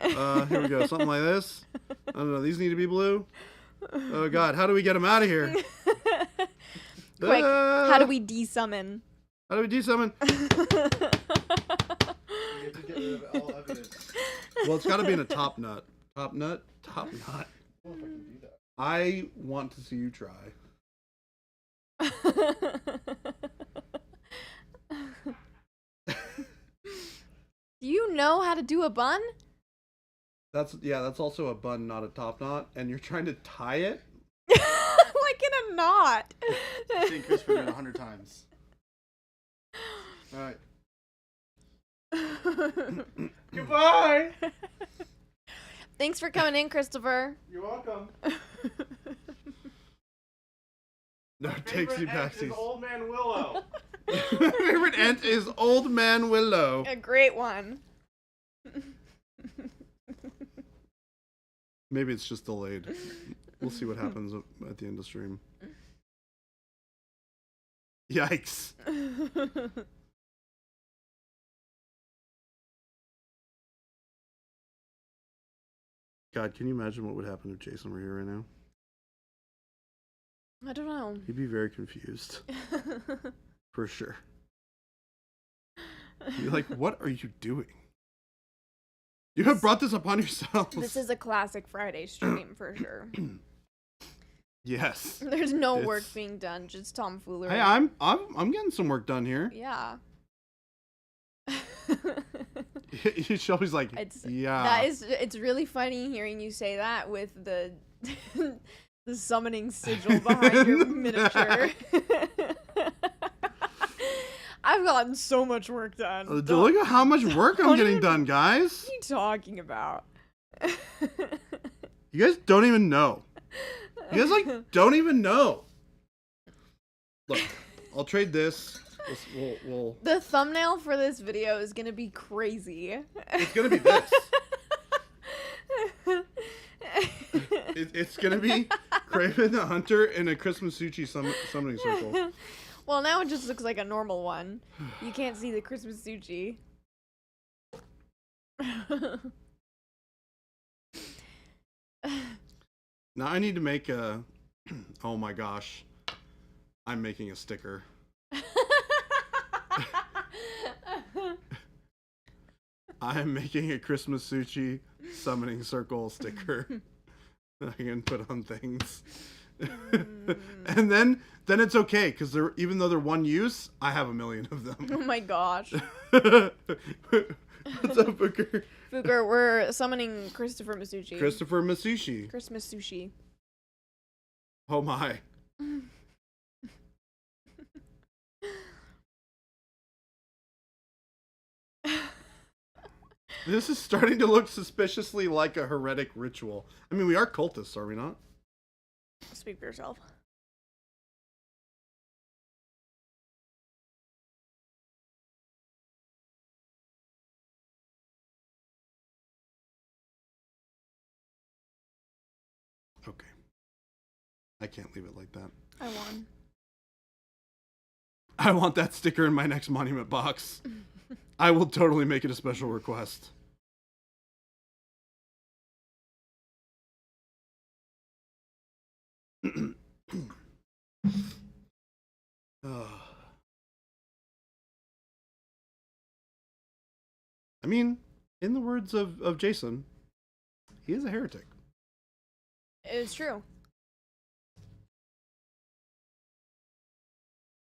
we go. Something like this. I don't know. These need to be blue. Oh, God. How do we get them out of here? Quick. How do we desummon? How do we desummon? You have to get rid of all evidence. Well, it's got to be in a top nut. Top nut? Top nut. I don't know if I can do that. I want to see you try. Do you know how to do a bun? That's also a bun, not a top knot. And you're trying to tie it? Like in a knot. I've seen Christopher do it 100 times. Alright. Goodbye! Thanks for coming in, Christopher. You're welcome. No Favorite takesy ant is backsies. Old Man Willow. Favorite ant is Old Man Willow. A great one. Maybe it's just delayed. We'll see what happens at the end of stream. Yikes. God, can you imagine what would happen if Jason were here right now? I don't know. He'd be very confused. For sure. He'd be like, what are you doing? You have brought this upon yourselves. This is a classic Friday stream for sure. Yes. There's no work being done, just tomfoolery. Hey, I'm getting some work done here. Yeah. Shelby's like, yeah. It's really funny hearing you say that with the the summoning sigil behind your miniature. I've gotten so much work done. Look at how much work I'm getting done, guys. What are you talking about? You guys don't even know. You guys don't even know. Look, I'll trade this. We'll... The thumbnail for this video is gonna be crazy. It's gonna be this. It's gonna be Craven the Hunter in a Christmas sushi summoning circle. Well, now it just looks like a normal one. You can't see the Christmas sushi. Now I need to make a... Oh my gosh. I'm making a sticker. I am making a Christmas sushi summoning circle sticker that I can put on things. And then it's okay, because even though they're one use, I have a million of them. Oh my gosh. What's up, Booker? Booker, we're summoning Christopher Masucci. Christopher Masucci. Christmas sushi. Oh my. This is starting to look suspiciously like a heretic ritual. I mean, we are cultists, are we not? Speak for yourself. Okay. I can't leave it like that. I won. I want that sticker in my next monument box. I will totally make it a special request. I mean, in the words of Jason, he is a heretic. It is true.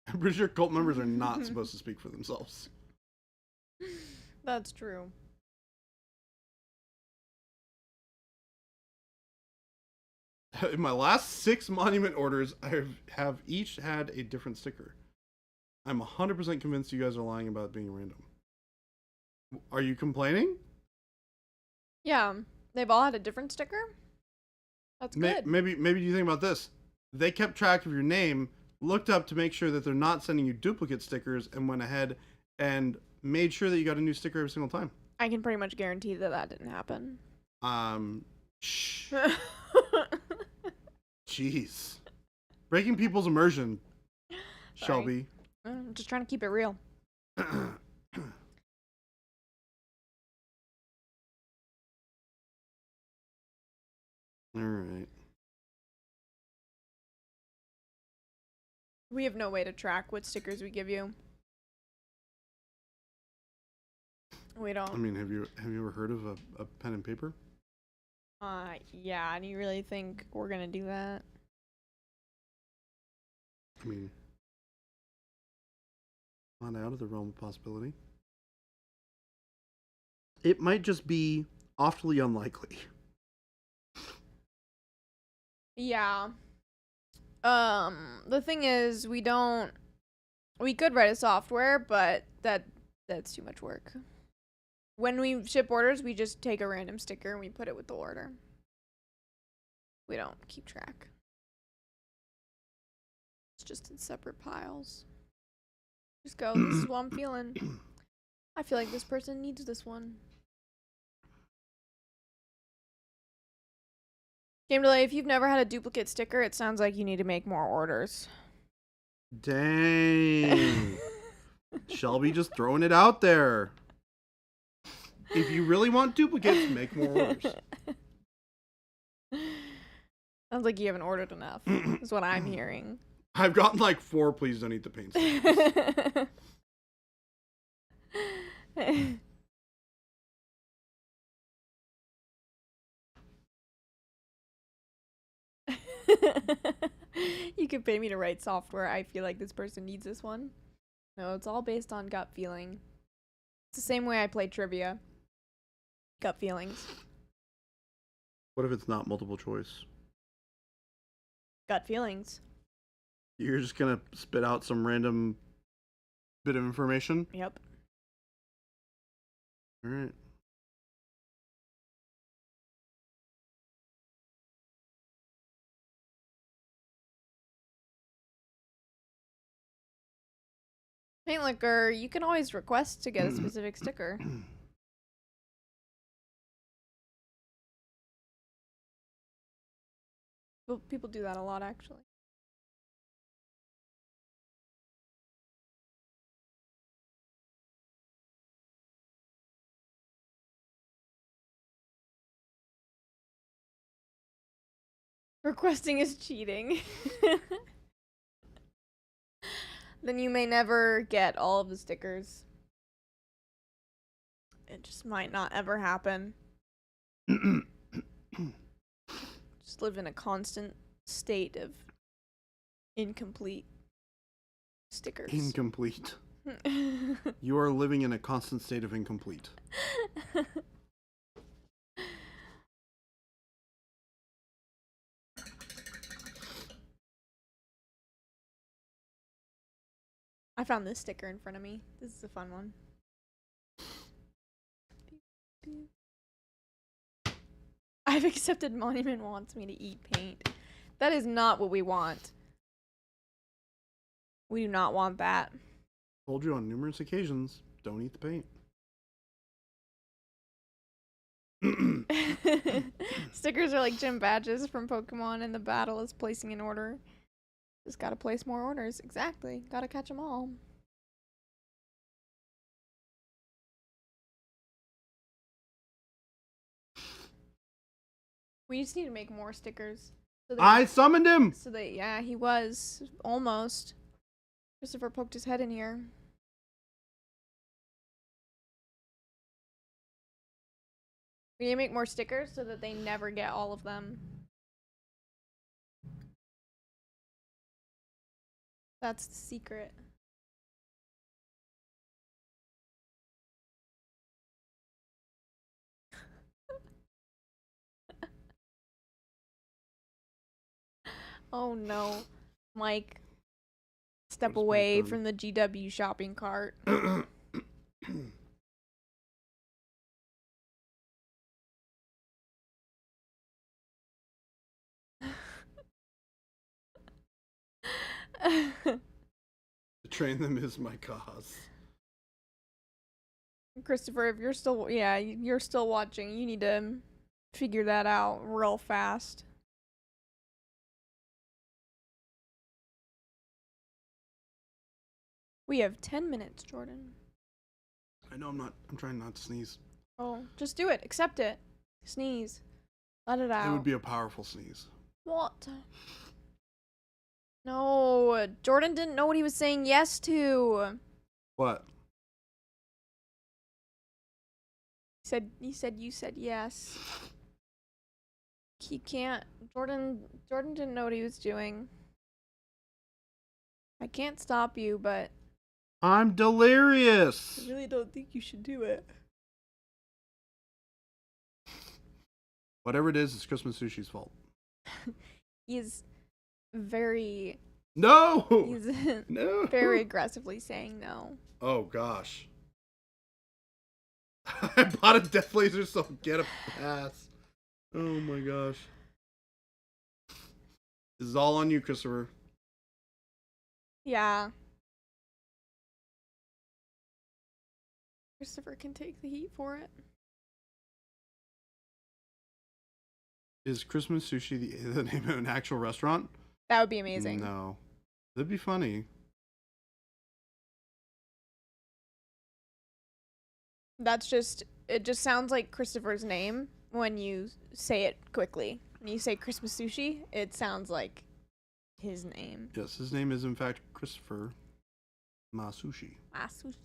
I'm pretty sure cult members are not supposed to speak for themselves. That's true. In my last 6 monument orders, I have each had a different sticker. I'm 100% convinced you guys are lying about it being random. Are you complaining? Yeah, they've all had a different sticker. That's good. Maybe you think about this. They kept track of your name, looked up to make sure that they're not sending you duplicate stickers, and went ahead and made sure that you got a new sticker every single time. I can pretty much guarantee that didn't happen. Shh. Jeez. Breaking people's immersion, Shelby. I'm just trying to keep it real. Alright. We have no way to track what stickers we give you. We don't. I mean, have you ever heard of a pen and paper? Yeah, do you really think we're gonna do that? I mean, not out of the realm of possibility. It might just be awfully unlikely. Yeah. The thing is, we could write a software, but that's too much work. When we ship orders, we just take a random sticker and we put it with the order. We don't keep track. It's just in separate piles. Just go, this is what I'm feeling. I feel like this person needs this one. Game delay, if you've never had a duplicate sticker, it sounds like you need to make more orders. Dang. Shelby just throwing it out there. If you really want duplicates, make more orders. Sounds like you haven't ordered enough, is what I'm hearing. I've gotten like 4 please don't eat the paint stickers. You could pay me to write software. I feel like this person needs this one. No, it's all based on gut feeling. It's the same way I play trivia. Gut feelings. What if it's not multiple choice? Gut feelings. You're just gonna spit out some random bit of information? Yep. Alright. Paint liquor, you can always request to get a specific sticker. Well, people do that a lot, actually. Requesting is cheating. Then you may never get all of the stickers. It just might not ever happen. Just live in a constant state of incomplete stickers. Incomplete. You are living in a constant state of incomplete. I found this sticker in front of me. This is a fun one. I've accepted Monument wants me to eat paint. That is not what we want. We do not want that. Told you on numerous occasions, don't eat the paint. Stickers are like gym badges from Pokemon, and the battle is placing an order. Just gotta place more orders. Exactly. Gotta catch them all. We just need to make more stickers. So I summoned him! So yeah, he was. Almost. Christopher poked his head in here. We need to make more stickers so that they never get all of them. That's the secret. Oh no. Mike, step What's away Mike from the GW shopping cart. To train them is my cause. Christopher, if you're still, yeah, you're still watching, you need to figure that out real fast. We have 10 minutes, Jordan. I know I'm trying not to sneeze. Oh, just do it. Accept it. Sneeze. Let it out. It would be a powerful sneeze. What? No, Jordan didn't know what he was saying yes to. What? You said yes. He can't. Jordan didn't know what he was doing. I can't stop you, but I'm delirious! I really don't think you should do it. Whatever it is, it's Christmas Sushi's fault. He's very No! he's No! very aggressively saying no. Oh, gosh. I bought a Death Laser, so I'll get a pass. Oh my gosh. This is all on you, Christopher. Yeah. Christopher can take the heat for it. Is Christmas Sushi the name of an actual restaurant? That would be amazing. No. That'd be funny. It just sounds like Christopher's name when you say it quickly. when you say Christmas sushi, it sounds like his name. Yes, his name is in fact Christopher Masushi. Masushi.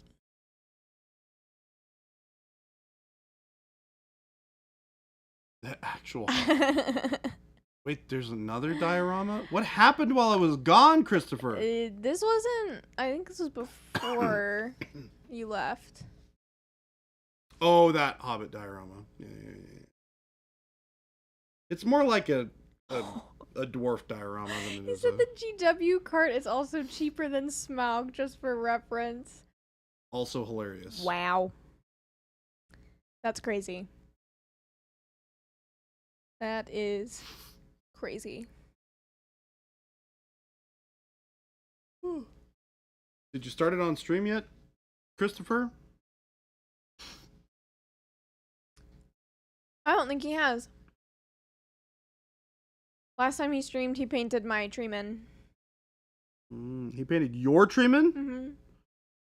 The actual. Wait, there's another diorama? What happened while I was gone, Christopher? This wasn't. I think this was before you left. Oh, that Hobbit diorama. Yeah. It's more like a dwarf diorama than it He is said the GW cart is also cheaper than Smaug, just for reference. also hilarious. Wow. That's crazy. That is crazy. Did you start it on stream yet, Christopher? I don't think he has. Last time he streamed, he painted my treeman. He painted your treeman? Mm-hmm.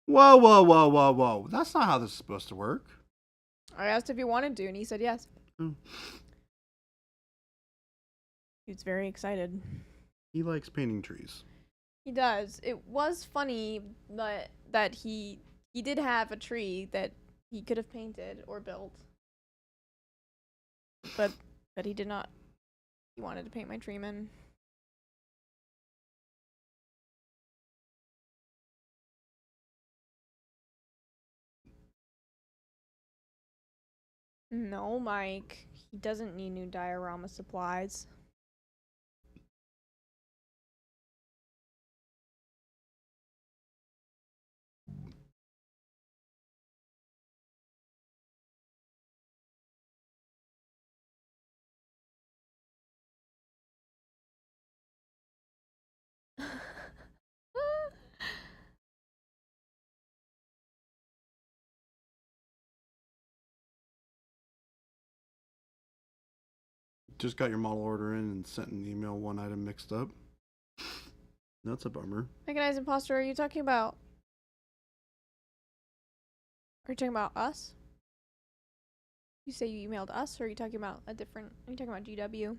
Whoa. That's not how this is supposed to work. I asked if he wanted to, and he said yes. Oh. He was very excited. He likes painting trees. He does. It was funny that he did have a tree that he could have painted or built. But he did not. He wanted to paint my treeman. No, Mike. He doesn't need new diorama supplies. Just got your model order in and sent an email, one item mixed up. That's a bummer. Mechanized Imposter, are you talking about? Are you talking about us? You say you emailed us, or are you talking about a different? Are you talking about GW?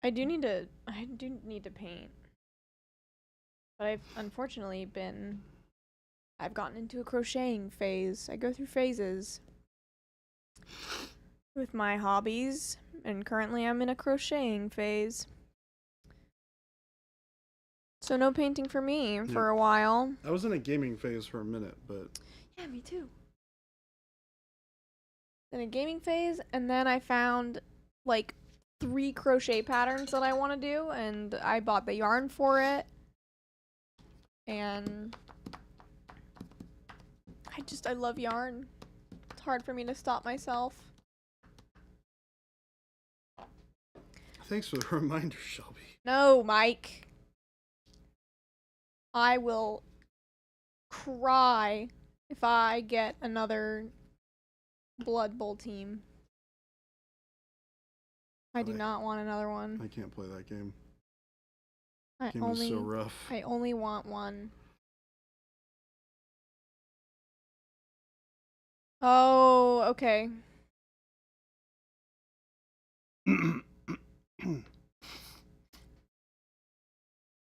I do need to paint. But I've unfortunately I've gotten into a crocheting phase. I go through phases with my hobbies, and currently I'm in a crocheting phase. So no painting for me for a while. I was in a gaming phase for a minute, but... Yeah, me too. In a gaming phase, and then I found, like, 3 crochet patterns that I want to do, and I bought the yarn for it. And I love yarn. It's hard for me to stop myself. Thanks for the reminder, Shelby. No, Mike. I will cry if I get another Blood Bowl team. I do not want another one. I can't play that game. I Game is so rough. I only want one. Oh, okay.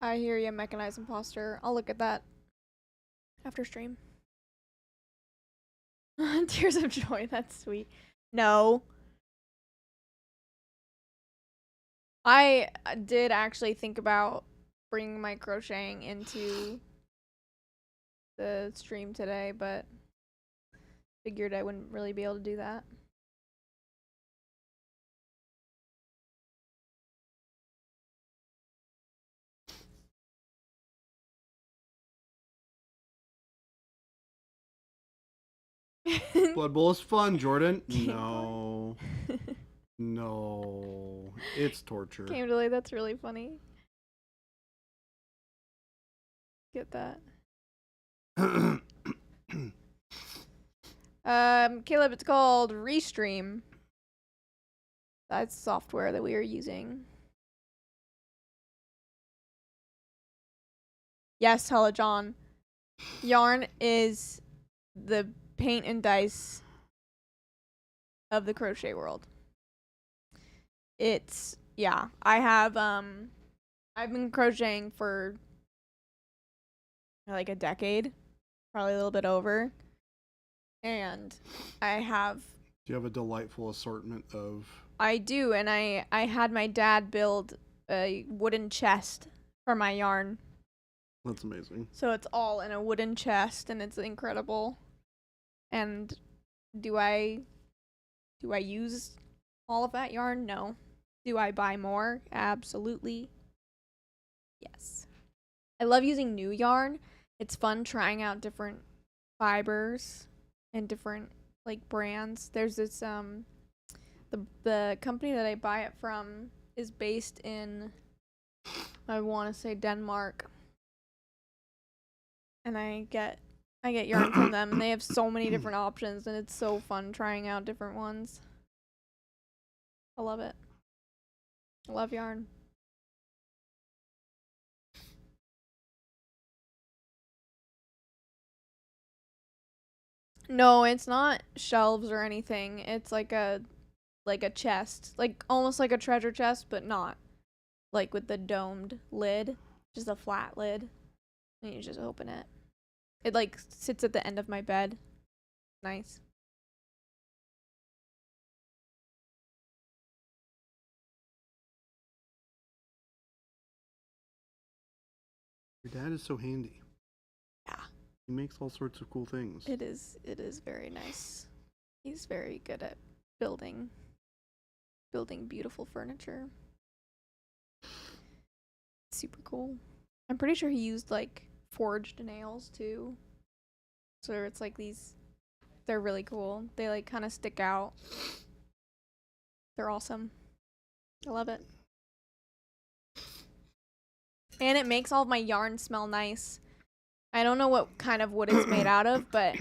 I hear you, Mechanized Imposter. I'll look at that after stream. Tears of joy, that's sweet. No. I did actually think about bringing my crocheting into the stream today, but figured I wouldn't really be able to do that. Blood Bowl is fun, Jordan. Game No. No. It's torture. Game delay, that's really funny. Get that. Caleb, it's called Restream. That's software that we are using. Yes, hello, John. Yarn is the paint and dice of the crochet world. It's, yeah, I've been crocheting for like a decade, probably a little bit over. And I have a delightful assortment of... I do, and I had my dad build a wooden chest for my yarn. That's amazing. So it's all in a wooden chest, and it's incredible. And do I use all of that yarn? No. Do I buy more? Absolutely. Yes. I love using new yarn. It's fun trying out different fibers and different like brands. There's this the company that I buy it from is based in, I want to say, Denmark. And I get yarn from them, and they have so many different options, and it's so fun trying out different ones. I love it. I love yarn. No, it's not shelves or anything. It's like a chest, like almost like a treasure chest, but not like with the domed lid, just a flat lid, and you just open it. It like sits at the end of my bed. Nice. Your dad is so handy. Yeah. He makes all sorts of cool things. It is very nice. He's very good at building beautiful furniture. Super cool. I'm pretty sure he used like forged nails too. So it's like these, they're really cool. They like kind of stick out. They're awesome. I love it. And it makes all of my yarn smell nice. I don't know what kind of wood it's made out of, but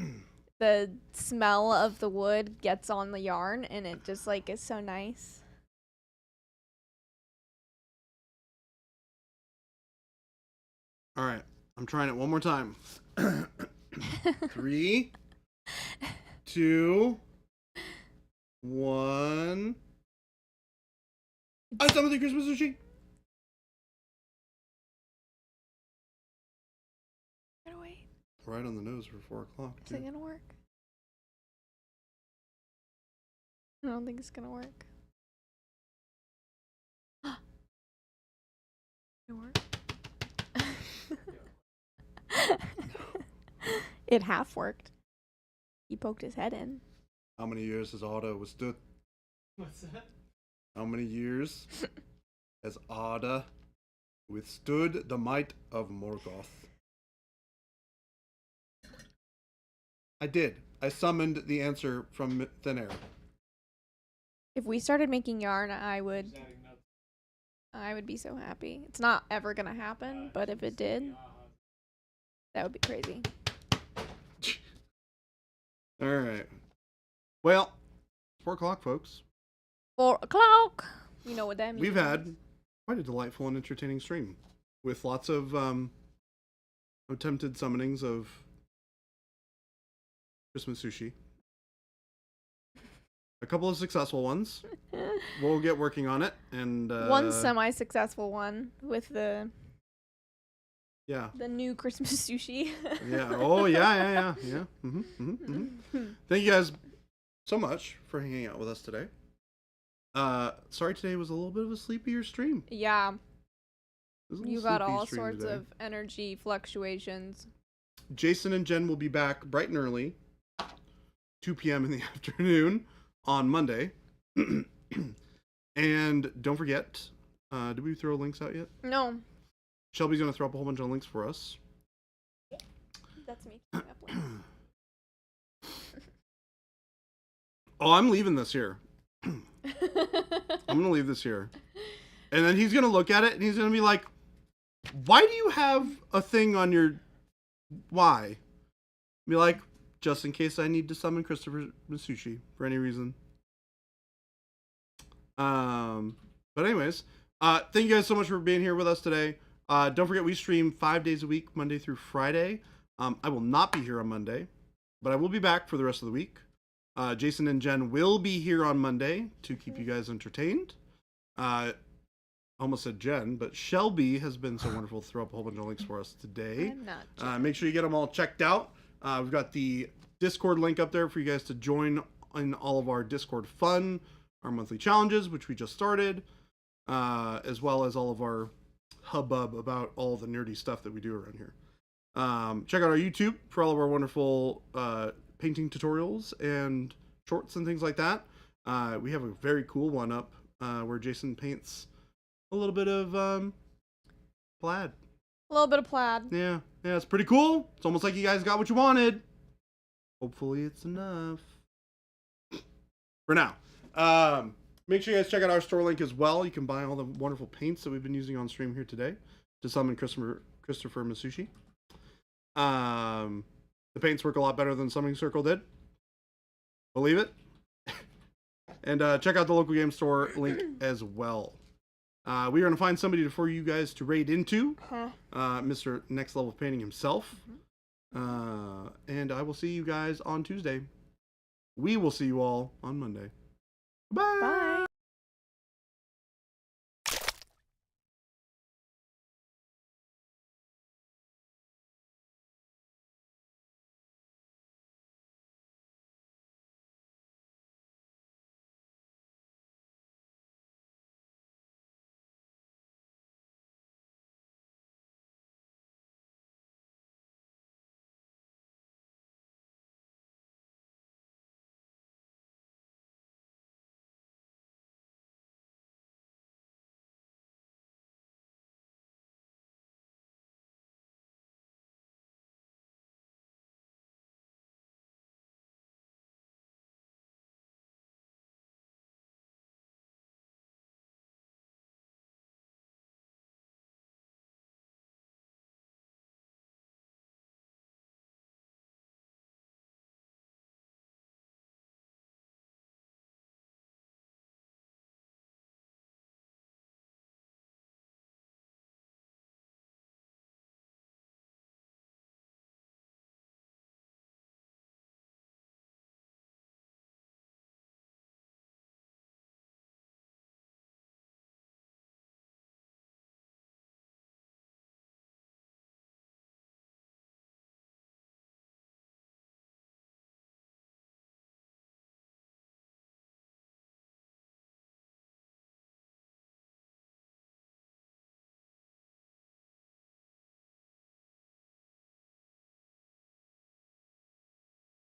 the smell of the wood gets on the yarn, and it just like is so nice. All right, I'm trying it one more time. 3, 2, 1. I summoned the Christmas sushi. Gotta wait. Right on the nose for 4 o'clock. Is it gonna work? I don't think it's gonna work. It worked. It half worked. He poked his head in. How many years has Ada withstood? What's that? How many years has Ada withstood the might of Morgoth? I did. I summoned the answer from thin air. If we started making yarn, I would be so happy. It's not ever gonna happen, but if it did, that would be crazy. All right. Well, 4 o'clock, folks. 4 o'clock. You know what that means. We've had quite a delightful and entertaining stream with lots of attempted summonings of Christmas sushi. A couple of successful ones. We'll get working on it, and one semi-successful one with the new Christmas sushi. Yeah. Oh, yeah. Thank you guys so much for hanging out with us today. Sorry today was a little bit of a sleepier stream. Yeah. It was a little You got sleepy all stream sorts today. of energy fluctuations. Jason and Jen will be back bright and early, 2 p.m. in the afternoon on Monday. And don't forget, did we throw links out yet? No. Shelby's going to throw up a whole bunch of links for us. That's me throwing up links. Oh, I'm leaving this here. I'm going to leave this here. And then he's going to look at it and he's going to be like, why do you have a thing on your... Why? Be like, just in case I need to summon Christopher Masushi for any reason. But anyways, thank you guys so much for being here with us today. Don't forget we stream 5 days a week, Monday through Friday. I will not be here on Monday, but I will be back for the rest of the week. Jason and Jen will be here on Monday to keep you guys entertained. Almost said Jen, but Shelby has been so wonderful to throw up a whole bunch of links for us today. I'm not Jen. Make sure you get them all checked out. We've got the Discord link up there for you guys to join in all of our Discord fun, our monthly challenges, which we just started, as well as all of our hubbub about all the nerdy stuff that we do around here. Check out our YouTube for all of our wonderful painting tutorials and shorts and things like that. We have a very cool one up where Jason paints a little bit of plaid. A little bit of plaid. Yeah, it's pretty cool. It's almost like you guys got what you wanted. Hopefully it's enough. For now. Make sure you guys check out our store link as well. You can buy all the wonderful paints that we've been using on stream here today to summon Christopher Masushi. The paints work a lot better than Summoning Circle did. Believe it. And check out the local game store link as well. We are going to find somebody for you guys to raid into. Mr. Next Level Painting himself. And I will see you guys on Tuesday. We will see you all on Monday. Bye. Bye.